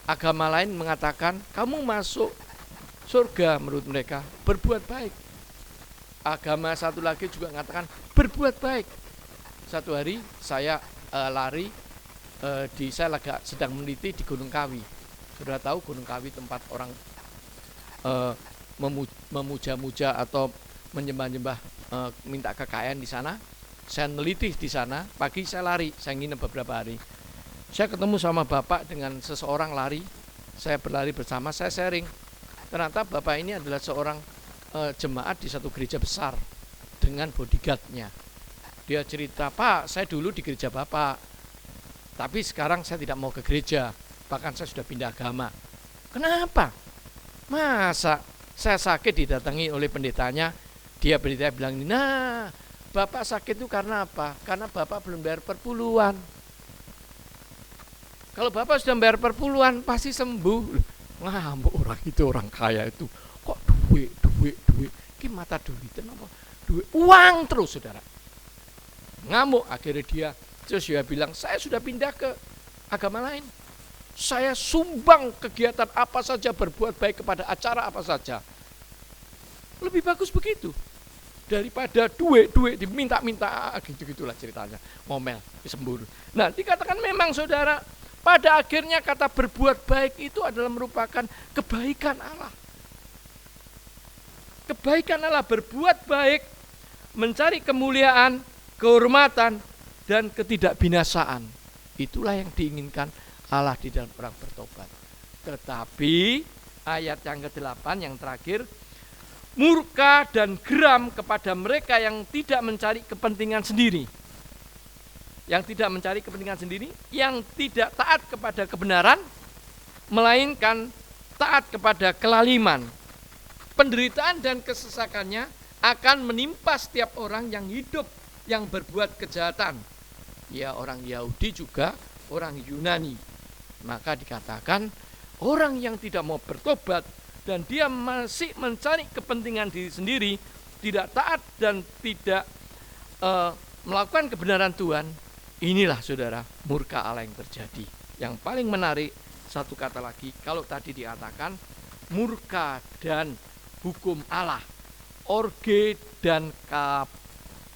Speaker 4: Agama lain mengatakan kamu masuk surga menurut mereka, berbuat baik. Agama satu lagi juga mengatakan berbuat baik. Satu hari saya lari, saya sedang meneliti di Gunung Kawi. Sudah tahu Gunung Kawi tempat orang memuja-muja atau menyembah-nyembah, minta kekayaan di sana. Saya meneliti di sana, pagi saya lari, saya nginep beberapa hari. Saya ketemu sama bapak dengan seseorang lari, saya berlari bersama, saya sharing. Ternyata bapak ini adalah seorang jemaat di satu gereja besar dengan bodyguardnya. Dia cerita, Pak, saya dulu di gereja bapak, tapi sekarang saya tidak mau ke gereja, bahkan saya sudah pindah agama. Kenapa? Masa saya sakit didatangi oleh pendetanya, pendeta bilang, nah bapak sakit itu karena apa? Karena bapak belum bayar perpuluhan. Kalau bapak sudah bayar perpuluhan pasti sembuh. Ngamuk orang itu, orang kaya itu, kok duit, ki mata duit, apa? Duit, uang terus saudara. Ngamuk, akhirnya dia bilang, saya sudah pindah ke agama lain. Saya sumbang kegiatan apa saja, berbuat baik kepada acara apa saja. Lebih bagus begitu daripada duit diminta-minta, gitu-gitulah ceritanya. Ngomel, semburu. Nah, dikatakan memang saudara, pada akhirnya kata berbuat baik itu adalah merupakan kebaikan Allah. Kebaikan Allah, berbuat baik, mencari kemuliaan, kehormatan, dan ketidakbinasaan. Itulah yang diinginkan Allah di dalam orang bertobat. Tetapi ayat yang ke-8 yang terakhir, murka dan geram kepada mereka yang tidak mencari kepentingan sendiri. Yang tidak mencari kepentingan sendiri, yang tidak taat kepada kebenaran, melainkan taat kepada kelaliman. Penderitaan dan kesesakannya akan menimpa setiap orang yang hidup, yang berbuat kejahatan. Ya, orang Yahudi juga orang Yunani. Maka dikatakan orang yang tidak mau bertobat dan dia masih mencari kepentingan diri sendiri, tidak taat dan tidak melakukan kebenaran Tuhan, inilah saudara murka Allah yang terjadi. Yang paling menarik satu kata lagi, kalau tadi dikatakan murka dan hukum Allah, orge dan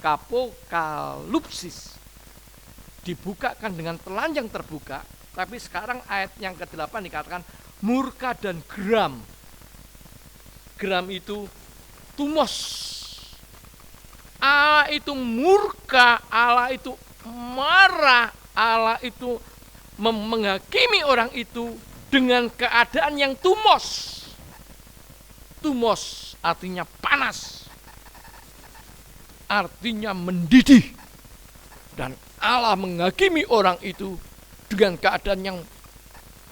Speaker 4: apokalipsis, dibukakan dengan telanjang terbuka. Tapi sekarang ayat yang ke-8 dikatakan murka dan geram. Geram itu tumos. Allah itu murka, Allah itu marah, Allah itu menghakimi orang itu dengan keadaan yang tumos. Tumos artinya panas, artinya mendidih. Dan Allah menghakimi orang itu dengan keadaan yang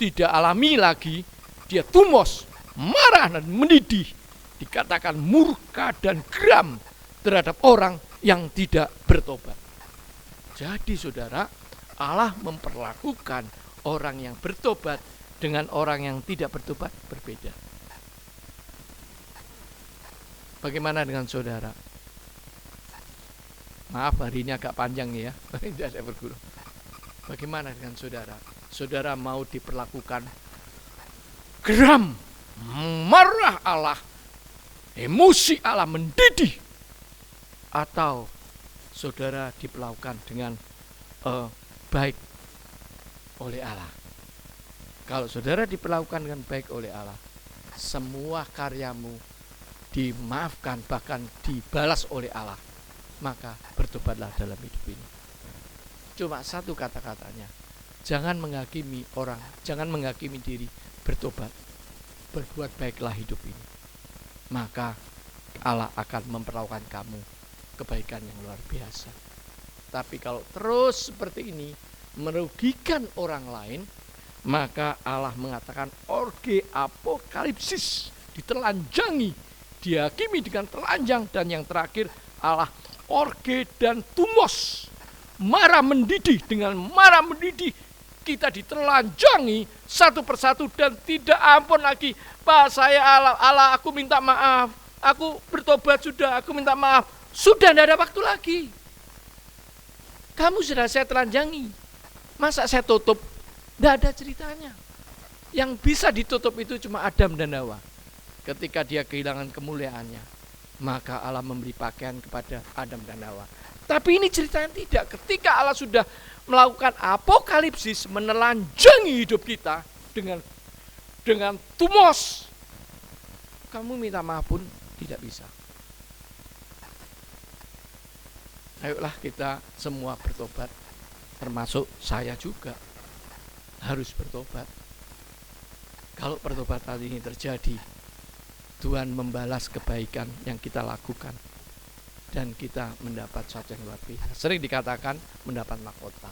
Speaker 4: tidak alami lagi. Dia tumos, marah dan mendidih. Dikatakan murka dan geram terhadap orang yang tidak bertobat. Jadi saudara, Allah memperlakukan orang yang bertobat dengan orang yang tidak bertobat berbeda. Bagaimana dengan saudara? Maaf, hari ini agak panjang nih ya. Tidak saya berguru. Bagaimana dengan saudara? Saudara mau diperlakukan geram, marah Allah, emosi Allah mendidih, atau saudara diperlakukan dengan baik oleh Allah? Kalau saudara diperlakukan dengan baik oleh Allah, semua karyamu dimaafkan, bahkan dibalas oleh Allah. Maka bertobatlah dalam hidup ini. Cuma satu kata-katanya, jangan menghakimi orang, jangan menghakimi diri, bertobat, berbuat baiklah hidup ini. Maka Allah akan memperlakukan kamu kebaikan yang luar biasa. Tapi kalau terus seperti ini merugikan orang lain, maka Allah mengatakan orge apokalipsis, ditelanjangi, dihakimi dengan telanjang. Dan yang terakhir Allah orge dan tumos, marah mendidih. Dengan marah mendidih kita ditelanjangi satu persatu dan tidak ampun lagi. Pak, saya Allah, aku minta maaf, aku bertobat sudah, aku minta maaf. Sudah tidak ada waktu lagi. Kamu sudah saya telanjangi, masa saya tutup? Tidak ada ceritanya. Yang bisa ditutup itu cuma Adam dan Hawa. Ketika dia kehilangan kemuliaannya, maka Allah memberi pakaian kepada Adam dan Hawa. Tapi ini ceritanya tidak. Ketika Allah sudah melakukan apokalipsis, menelanjangi hidup kita dengan tumos, kamu minta maaf pun tidak bisa. Ayolah kita semua bertobat, termasuk saya juga harus bertobat. Kalau pertobatan ini terjadi, Tuhan membalas kebaikan yang kita lakukan dan kita mendapat sesuatu yang luar biasa. Sering dikatakan mendapat mahkota.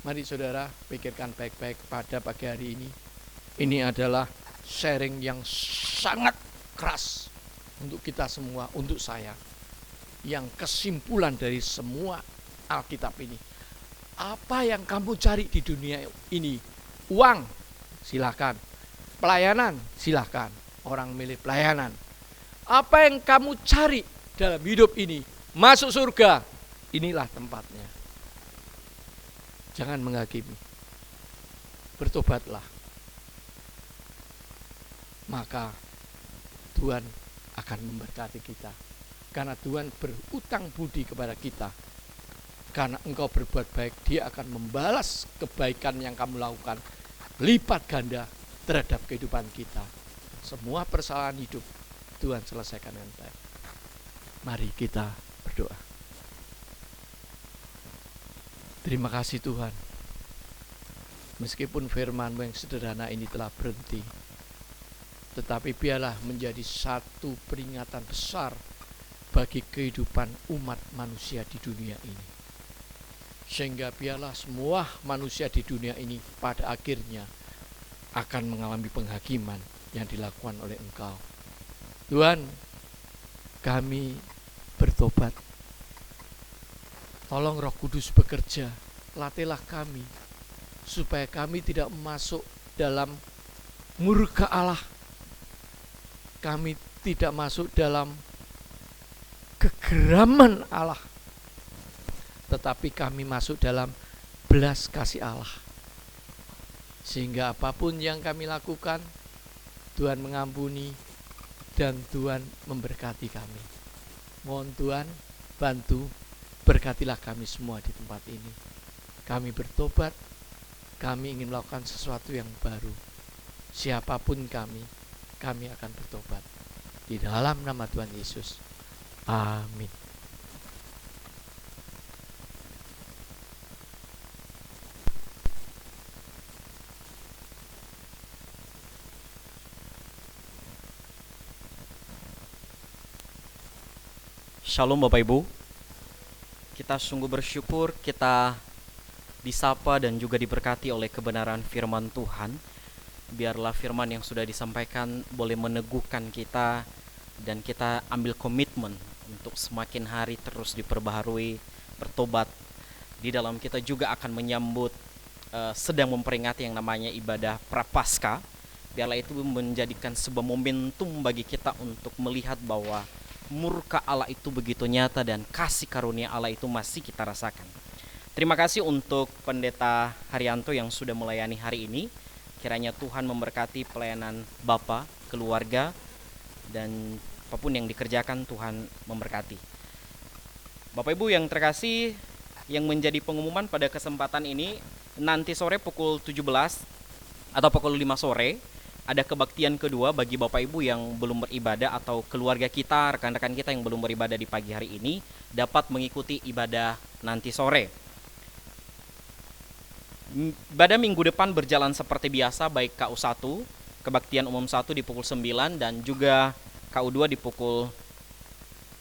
Speaker 4: Mari saudara pikirkan baik-baik pada pagi hari ini. Ini adalah sharing yang sangat keras untuk kita semua, untuk saya. Yang kesimpulan dari semua Alkitab ini, apa yang kamu cari di dunia ini? Uang, silakan. Pelayanan, silakan. Orang milih pelayanan. Apa yang kamu cari dalam hidup ini? Masuk surga, inilah tempatnya. Jangan menghakimi. Bertobatlah. Maka Tuhan akan memberkati kita. Karena Tuhan berutang budi kepada kita. Karena engkau berbuat baik, Dia akan membalas kebaikan yang kamu lakukan lipat ganda terhadap kehidupan kita. Semua persoalan hidup Tuhan selesaikan dengan baik. Mari kita berdoa. Terima kasih Tuhan. Meskipun firman-Mu yang sederhana ini telah berhenti, tetapi biarlah menjadi satu peringatan besar bagi kehidupan umat manusia di dunia ini. Sehingga biarlah semua manusia di dunia ini pada akhirnya akan mengalami penghakiman yang dilakukan oleh Engkau. Tuhan, kami bertobat. Tolong Roh Kudus bekerja, latihlah kami, supaya kami tidak masuk dalam murka Allah. Kami tidak masuk dalam kegeraman Allah, tetapi kami masuk dalam belas kasih Allah. Sehingga apapun yang kami lakukan, Tuhan mengampuni dan Tuhan memberkati kami. Mohon Tuhan bantu, berkatilah kami semua di tempat ini. Kami bertobat, kami ingin melakukan sesuatu yang baru. Siapapun kami akan bertobat. Di dalam nama Tuhan Yesus. Amin.
Speaker 5: Shalom Bapak Ibu. Kita sungguh bersyukur kita disapa dan juga diberkati oleh kebenaran firman Tuhan. Biarlah firman yang sudah disampaikan boleh meneguhkan kita dan kita ambil komitmen untuk semakin hari terus diperbaharui, bertobat. Di dalam kita juga akan menyambut sedang memperingati yang namanya ibadah Prapaskah, biarlah itu menjadikan sebuah momentum bagi kita untuk melihat bahwa murka Allah itu begitu nyata dan kasih karunia Allah itu masih kita rasakan. Terima kasih untuk Pendeta Haryanto yang sudah melayani hari ini. Kiranya Tuhan memberkati pelayanan Bapak, keluarga, dan apapun yang dikerjakan Tuhan memberkati. Bapak Ibu yang terkasih, yang menjadi pengumuman pada kesempatan ini, nanti sore pukul 17 atau pukul 5 sore ada kebaktian kedua bagi Bapak Ibu yang belum beribadah atau keluarga kita, rekan-rekan kita yang belum beribadah di pagi hari ini dapat mengikuti ibadah nanti sore. Ibadah minggu depan berjalan seperti biasa, baik KU1, kebaktian umum 1 di pukul 9 dan juga KU2 di pukul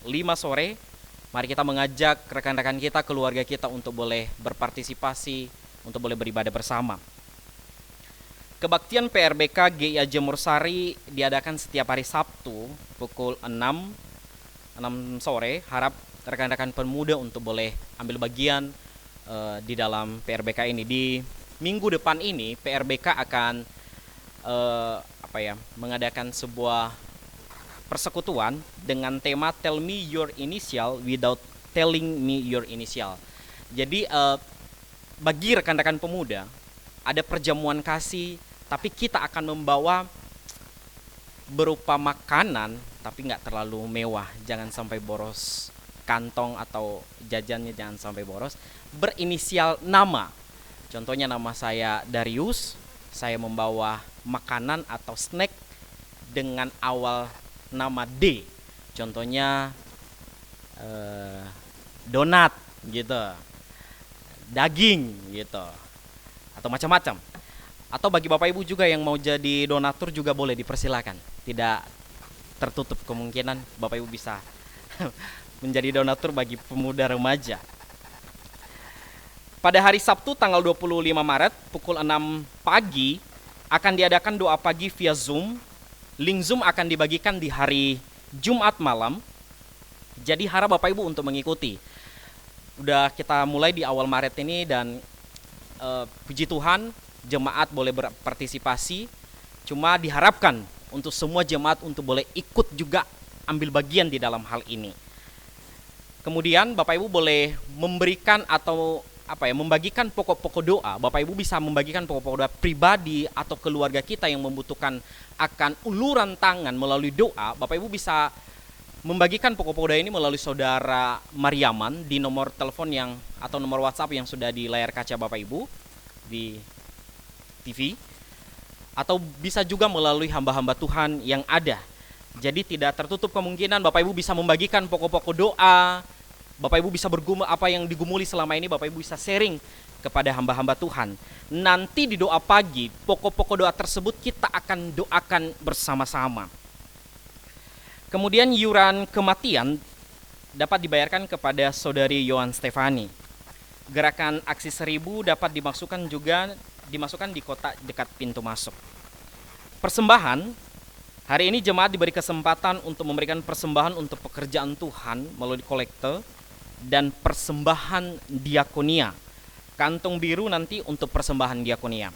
Speaker 5: 5 sore. Mari kita mengajak rekan-rekan kita, keluarga kita untuk boleh berpartisipasi, untuk boleh beribadah bersama. Kebaktian PRBK GIA Jemur Sari diadakan setiap hari Sabtu pukul 6 sore. Harap rekan-rekan pemuda untuk boleh ambil bagian di dalam PRBK ini. Di minggu depan ini PRBK akan mengadakan sebuah persekutuan dengan tema Tell Me Your Initial Without Telling Me Your Initial. Jadi bagi rekan-rekan pemuda ada perjamuan kasih, tapi kita akan membawa berupa makanan, tapi nggak terlalu mewah. Jangan sampai boros kantong atau jajannya, jangan sampai boros. Berinisial nama. Contohnya nama saya Darius, saya membawa makanan atau snack dengan awal nama D. Contohnya donat gitu, daging gitu, atau macam-macam. Atau bagi Bapak Ibu juga yang mau jadi donatur juga boleh, dipersilakan. Tidak tertutup kemungkinan Bapak Ibu bisa menjadi donatur bagi pemuda remaja. Pada hari Sabtu tanggal 25 Maret pukul 6 pagi akan diadakan doa pagi via Zoom. Link Zoom akan dibagikan di hari Jumat malam. Jadi harap Bapak Ibu untuk mengikuti. Udah kita mulai di awal Maret ini dan puji Tuhan jemaat boleh berpartisipasi. Cuma diharapkan untuk semua jemaat untuk boleh ikut juga ambil bagian di dalam hal ini. Kemudian Bapak Ibu boleh memberikan atau membagikan pokok-pokok doa. Bapak Ibu bisa membagikan pokok-pokok doa pribadi atau keluarga kita yang membutuhkan akan uluran tangan melalui doa. Bapak Ibu bisa membagikan pokok-pokok doa ini melalui saudara Mariaman di nomor telepon yang atau nomor WhatsApp yang sudah di layar kaca Bapak Ibu di TV, atau bisa juga melalui hamba-hamba Tuhan yang ada. Jadi tidak tertutup kemungkinan Bapak Ibu bisa membagikan pokok-pokok doa. Bapak Ibu bisa bergumul apa yang digumuli selama ini, Bapak Ibu bisa sharing kepada hamba-hamba Tuhan. Nanti di doa pagi, pokok-pokok doa tersebut kita akan doakan bersama-sama. Kemudian iuran kematian dapat dibayarkan kepada saudari Yohan Stefani. Gerakan aksi 1000 dapat dimasukkan di kotak dekat pintu masuk. Persembahan, hari ini jemaat diberi kesempatan untuk memberikan persembahan untuk pekerjaan Tuhan melalui kolekte dan persembahan diakonia. Kantong biru nanti untuk persembahan diakonia.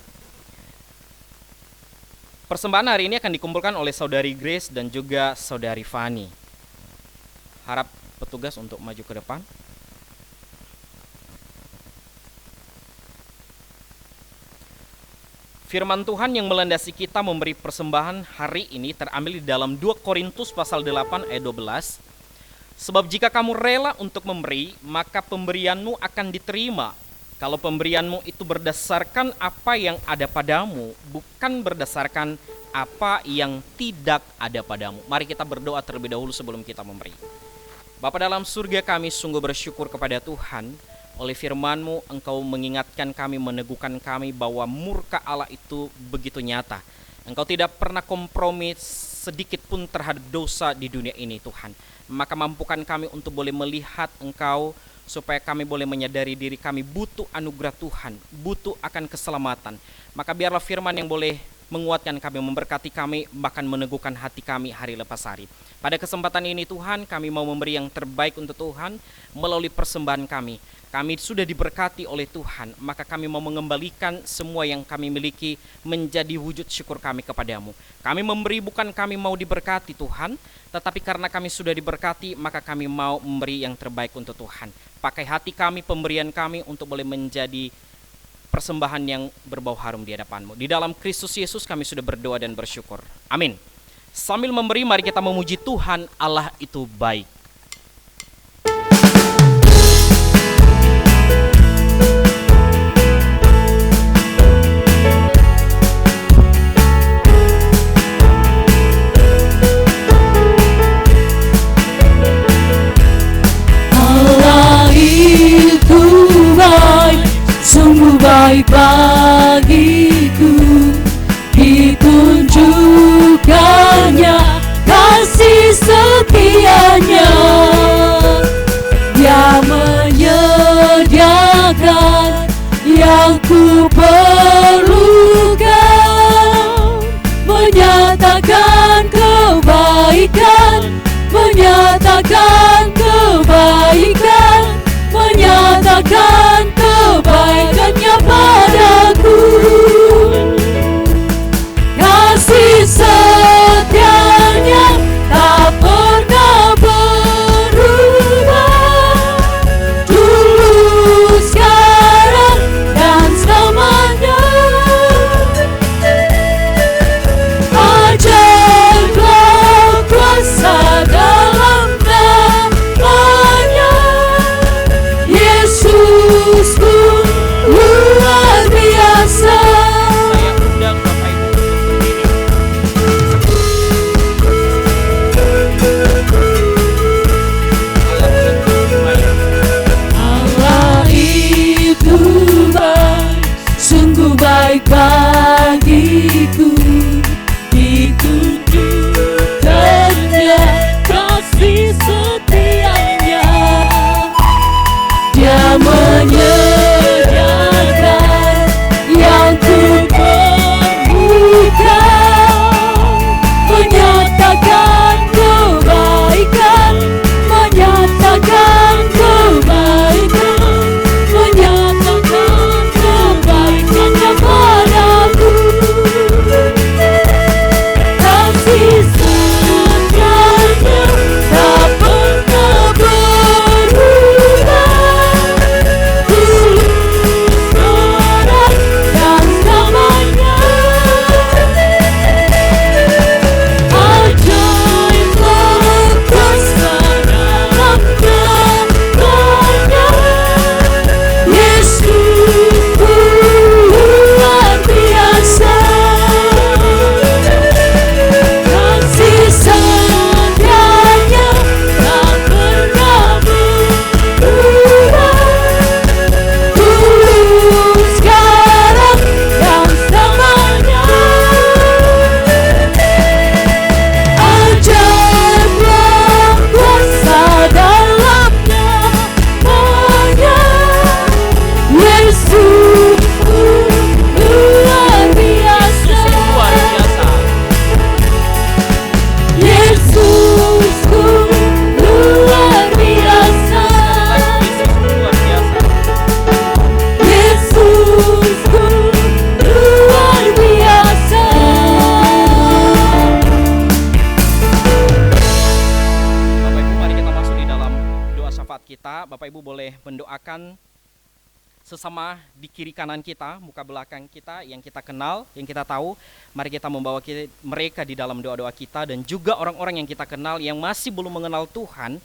Speaker 5: Persembahan hari ini akan dikumpulkan oleh saudari Grace dan juga saudari Fani. Harap petugas untuk maju ke depan. Firman Tuhan yang melandasi kita memberi persembahan hari ini terambil di dalam 2 Korintus pasal 8 ayat 12. Sebab jika kamu rela untuk memberi, maka pemberianmu akan diterima. Kalau pemberianmu itu berdasarkan apa yang ada padamu, bukan berdasarkan apa yang tidak ada padamu. Mari kita berdoa terlebih dahulu sebelum kita memberi. Bapa dalam surga, kami sungguh bersyukur kepada Tuhan. Oleh firman-Mu, Engkau mengingatkan kami, meneguhkan kami bahwa murka Allah itu begitu nyata. Engkau tidak pernah kompromi sedikit pun terhadap dosa di dunia ini, Tuhan. Maka mampukan kami untuk boleh melihat Engkau, supaya kami boleh menyadari diri kami butuh anugerah Tuhan, butuh akan keselamatan. Maka biarlah firman yang boleh menguatkan kami, memberkati kami, bahkan meneguhkan hati kami hari lepas hari. Pada kesempatan ini Tuhan, kami mau memberi yang terbaik untuk Tuhan melalui persembahan kami. kami sudah diberkati oleh Tuhan, maka kami mau mengembalikan semua yang kami miliki menjadi wujud syukur kami kepadamu. Kami memberi bukan kami mau diberkati Tuhan, tetapi karena kami sudah diberkati, maka kami mau memberi yang terbaik untuk Tuhan. Pakai hati kami, pemberian kami untuk boleh menjadi persembahan yang berbau harum di hadapan-Mu. Di dalam Kristus Yesus kami sudah berdoa dan bersyukur. Amin. Sambil memberi, mari kita memuji Tuhan, Allah itu baik.
Speaker 2: Sungguh baik bagiku, ditunjukkannya kasih setianya. Dia menyediakan yang ku perlukan, menyatakan kebaikan, menyatakan kebaikan, menyatakan kebaikannya padaku. Kasih setianya tak pernah berubah, dulu, sekarang, dan selamanya. Ajaiblah kuasa dalam namanya. Yesusku luar biasa.
Speaker 5: Saya undang Bapak Ibu untuk berdiri.
Speaker 2: Allah itu baik, sungguh baik bagiku, ditunjukkannya kasih setianya. Dia menyediakan yang ku perlukan, menyatakan kebaikan, menyatakan kebaikan, menyatakan kebaikannya padaku. Kasih setianya tak pernah berubah, dulu, sekarang, dan selamanya. Ajaiblah kuasa dalam namanya. Yesusku luar biasa. Kasih setianya tak pernah berubah, dulu, sekarang, dan selamanya. Ajaiblah kuasa dalam namanya. Yesusku luar biasa.
Speaker 5: Luar biasa.
Speaker 2: Yesusku luar biasa.
Speaker 5: Yesus luar biasa.
Speaker 2: Yesusku luar biasa.
Speaker 5: Bapak Ibu, mari kita masuk di dalam doa syafaat kita. Bapak Ibu boleh mendoakan sesama di kiri kanan kita, muka belakang kita yang kita kenal, yang kita tahu. Mari kita membawa mereka di dalam doa-doa kita, dan juga orang-orang yang kita kenal yang masih belum mengenal Tuhan.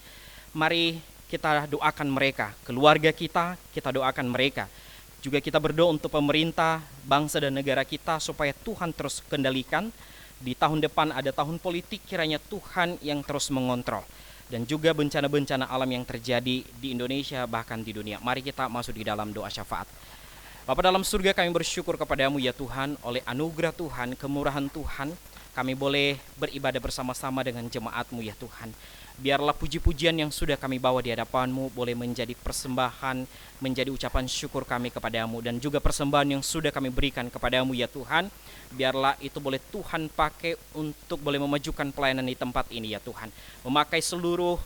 Speaker 5: Mari kita doakan mereka, keluarga kita doakan mereka. Juga kita berdoa untuk pemerintah, bangsa dan negara kita supaya Tuhan terus kendalikan. Di tahun depan ada tahun politik, kiranya Tuhan yang terus mengontrol. Dan juga bencana-bencana alam yang terjadi di Indonesia bahkan di dunia. Mari kita masuk di dalam doa syafaat. Bapa dalam surga, kami bersyukur kepadamu ya Tuhan, oleh anugerah Tuhan, kemurahan Tuhan, kami boleh beribadah bersama-sama dengan jemaat-Mu ya Tuhan. Biarlah puji-pujian yang sudah kami bawa di hadapan-Mu boleh menjadi persembahan, menjadi ucapan syukur kami kepadamu, dan juga persembahan yang sudah kami berikan kepadamu ya Tuhan. Biarlah itu boleh Tuhan pakai untuk boleh memajukan pelayanan di tempat ini ya Tuhan. Memakai seluruh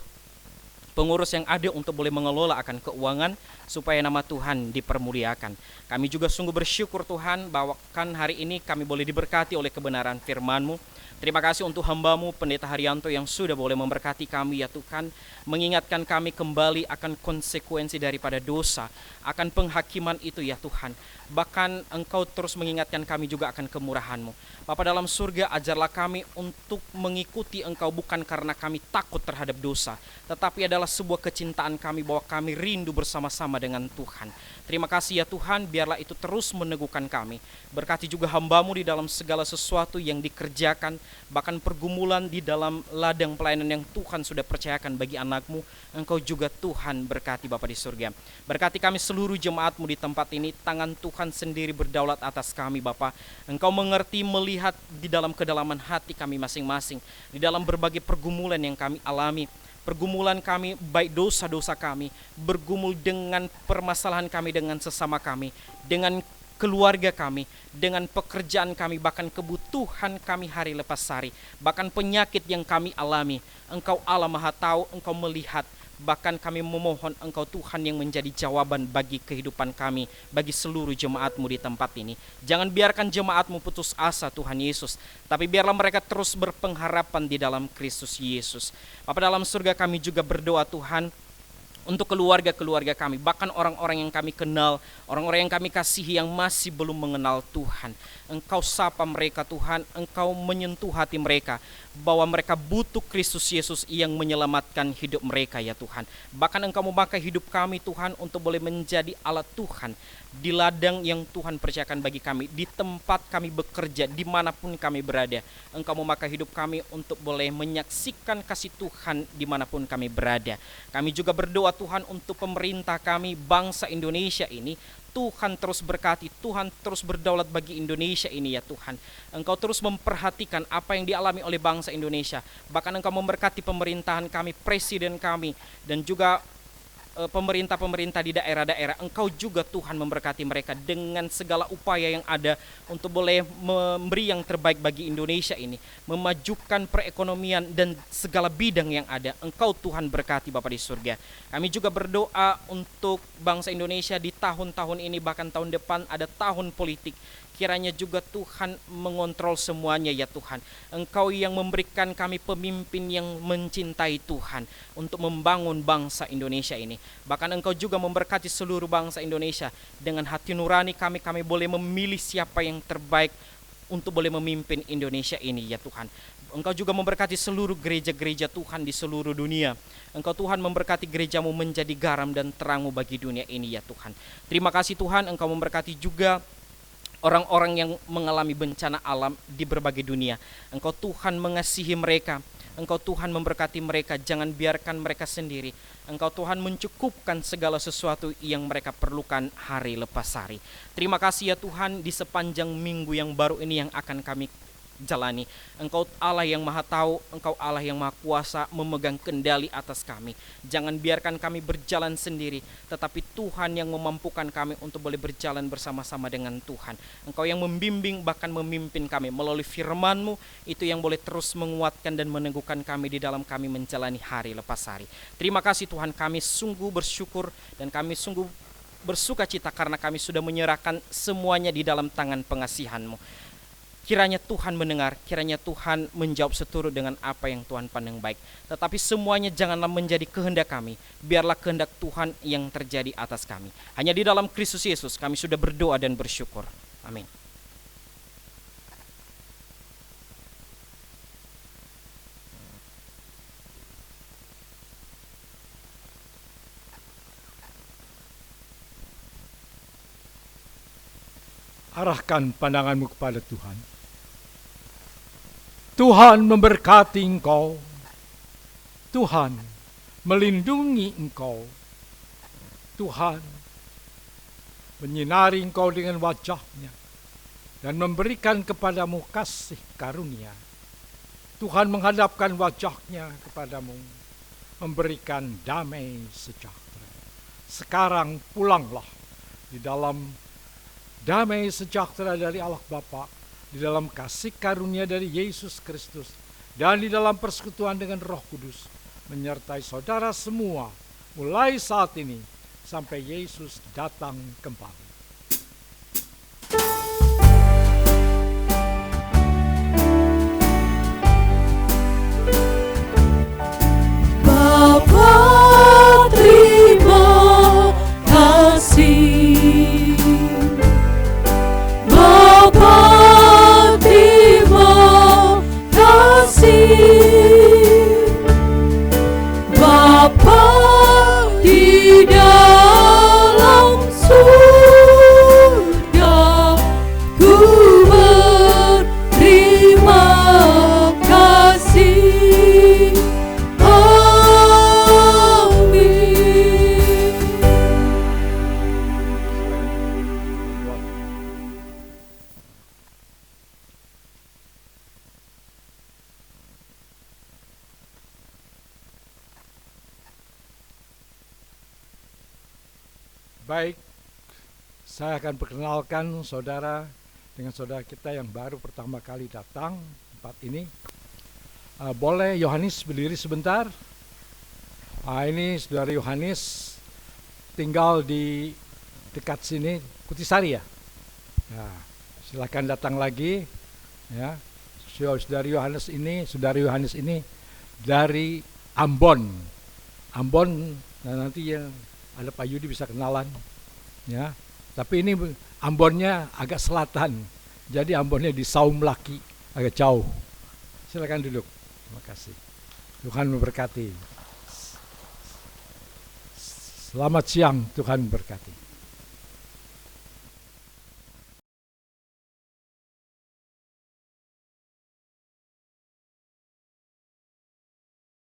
Speaker 5: pengurus yang ada untuk boleh mengelola akan keuangan supaya nama Tuhan dipermuliakan. Kami juga sungguh bersyukur Tuhan bahwa kan hari ini kami boleh diberkati oleh kebenaran firman-Mu. Terima kasih untuk hamba-Mu Pendeta Haryanto yang sudah boleh memberkati kami ya Tuhan, mengingatkan kami kembali akan konsekuensi daripada dosa, akan penghakiman itu ya Tuhan. Bahkan Engkau terus mengingatkan kami juga akan kemurahan-Mu. Bapa dalam surga, ajarlah kami untuk mengikuti Engkau bukan karena kami takut terhadap dosa, tetapi adalah sebuah kecintaan kami bahwa kami rindu bersama-sama dengan Tuhan. Terima kasih ya Tuhan, biarlah itu terus meneguhkan kami. Berkati juga hamba-Mu di dalam segala sesuatu yang dikerjakan, bahkan pergumulan di dalam ladang pelayanan yang Tuhan sudah percayakan bagi anak-Mu. Engkau juga Tuhan berkati Bapa di surga. Berkati kami seluruh jemaat-Mu di tempat ini, tangan Tuhan sendiri berdaulat atas kami Bapa. Engkau mengerti, melihat di dalam kedalaman hati kami masing-masing, di dalam berbagai pergumulan yang kami alami. Pergumulan kami, baik dosa-dosa kami, bergumul dengan permasalahan kami dengan sesama kami, dengan keluarga kami, dengan pekerjaan kami, bahkan kebutuhan kami hari lepas hari, bahkan penyakit yang kami alami. Engkau Allah Maha Tahu, Engkau melihat, bahkan kami memohon Engkau Tuhan yang menjadi jawaban bagi kehidupan kami, bagi seluruh jemaat-Mu di tempat ini. Jangan biarkan jemaat-Mu putus asa Tuhan Yesus, tapi biarlah mereka terus berpengharapan di dalam Kristus Yesus. Bapa dalam surga, kami juga berdoa Tuhan untuk keluarga-keluarga kami, bahkan orang-orang yang kami kenal, orang-orang yang kami kasihi yang masih belum mengenal Tuhan. Engkau sapa mereka Tuhan, Engkau menyentuh hati mereka, bahwa mereka butuh Kristus Yesus yang menyelamatkan hidup mereka ya Tuhan. Bahkan Engkau memakai hidup kami Tuhan untuk boleh menjadi alat Tuhan di ladang yang Tuhan percayakan bagi kami, di tempat kami bekerja, dimanapun kami berada. Engkau memakai hidup kami untuk boleh menyaksikan kasih Tuhan dimanapun kami berada. Kami juga berdoa Tuhan untuk pemerintah kami, bangsa Indonesia ini. Tuhan terus berkati, Tuhan terus berdaulat bagi Indonesia ini ya Tuhan. Engkau terus memperhatikan apa yang dialami oleh bangsa Indonesia. Bahkan Engkau memberkati pemerintahan kami, presiden kami, dan juga pemerintah-pemerintah di daerah-daerah. Engkau juga Tuhan memberkati mereka dengan segala upaya yang ada untuk boleh memberi yang terbaik bagi Indonesia ini, memajukan perekonomian dan segala bidang yang ada. Engkau Tuhan berkati Bapa di surga. Kami juga berdoa untuk bangsa Indonesia di tahun-tahun ini, bahkan tahun depan ada tahun politik. Kiranya juga Tuhan mengontrol semuanya ya Tuhan. Engkau yang memberikan kami pemimpin yang mencintai Tuhan untuk membangun bangsa Indonesia ini. Bahkan Engkau juga memberkati seluruh bangsa Indonesia. Dengan hati nurani kami boleh memilih siapa yang terbaik untuk boleh memimpin Indonesia ini ya Tuhan. Engkau juga memberkati seluruh gereja-gereja Tuhan di seluruh dunia. Engkau Tuhan memberkati gereja-Mu menjadi garam dan terang-Mu bagi dunia ini ya Tuhan. Terima kasih Tuhan, Engkau memberkati juga orang-orang yang mengalami bencana alam di berbagai dunia. Engkau Tuhan mengasihi mereka, Engkau Tuhan memberkati mereka, jangan biarkan mereka sendiri. Engkau Tuhan mencukupkan segala sesuatu yang mereka perlukan hari lepas hari. Terima kasih ya Tuhan, di sepanjang minggu yang baru ini yang akan kami jalani. Engkau Allah yang Maha Tahu, Engkau Allah yang Maha Kuasa memegang kendali atas kami. Jangan biarkan kami berjalan sendiri, tetapi Tuhan yang memampukan kami untuk boleh berjalan bersama-sama dengan Tuhan. Engkau yang membimbing bahkan memimpin kami melalui firman-Mu, itu yang boleh terus menguatkan dan meneguhkan kami di dalam kami menjalani hari lepas hari. Terima kasih Tuhan, kami sungguh bersyukur dan kami sungguh bersuka cita karena kami sudah menyerahkan semuanya di dalam tangan pengasihan-Mu. Kiranya Tuhan mendengar, kiranya Tuhan menjawab seturut dengan apa yang Tuhan pandang baik. Tetapi semuanya janganlah menjadi kehendak kami, biarlah kehendak Tuhan yang terjadi atas kami. Hanya di dalam Kristus Yesus kami sudah berdoa dan bersyukur. Amin.
Speaker 3: Arahkan pandanganmu kepada Tuhan. Tuhan memberkati engkau. Tuhan melindungi engkau. Tuhan menyinari engkau dengan wajah-Nya dan memberikan kepadamu kasih karunia. Tuhan menghadapkan wajah-Nya kepadamu, memberikan damai sejahtera. Sekarang pulanglah di dalam damai sejahtera dari Allah Bapa, di dalam kasih karunia dari Yesus Kristus, dan di dalam persekutuan dengan Roh Kudus. menyertai saudara semua mulai saat ini sampai Yesus datang kembali.
Speaker 2: Bapa, terima kasih. Bapa, terima kasih. Bapa di dalam surga, ku berterima kasih. Amin.
Speaker 3: Baik, saya akan perkenalkan saudara dengan saudara kita yang baru pertama kali datang tempat ini. Boleh Yohanes berdiri sebentar? Ini saudara Yohanes tinggal di dekat sini, Kutisari ya. Nah, silakan datang lagi ya. Saudara Yohanes ini dari Ambon. Nah nanti yang ada Pak Yudi bisa kenalan ya. Tapi ini Ambonnya agak selatan. Jadi Ambonnya di Saum Laki, agak jauh. Silakan duduk. Terima kasih. Tuhan memberkati. Selamat siang, Tuhan memberkati.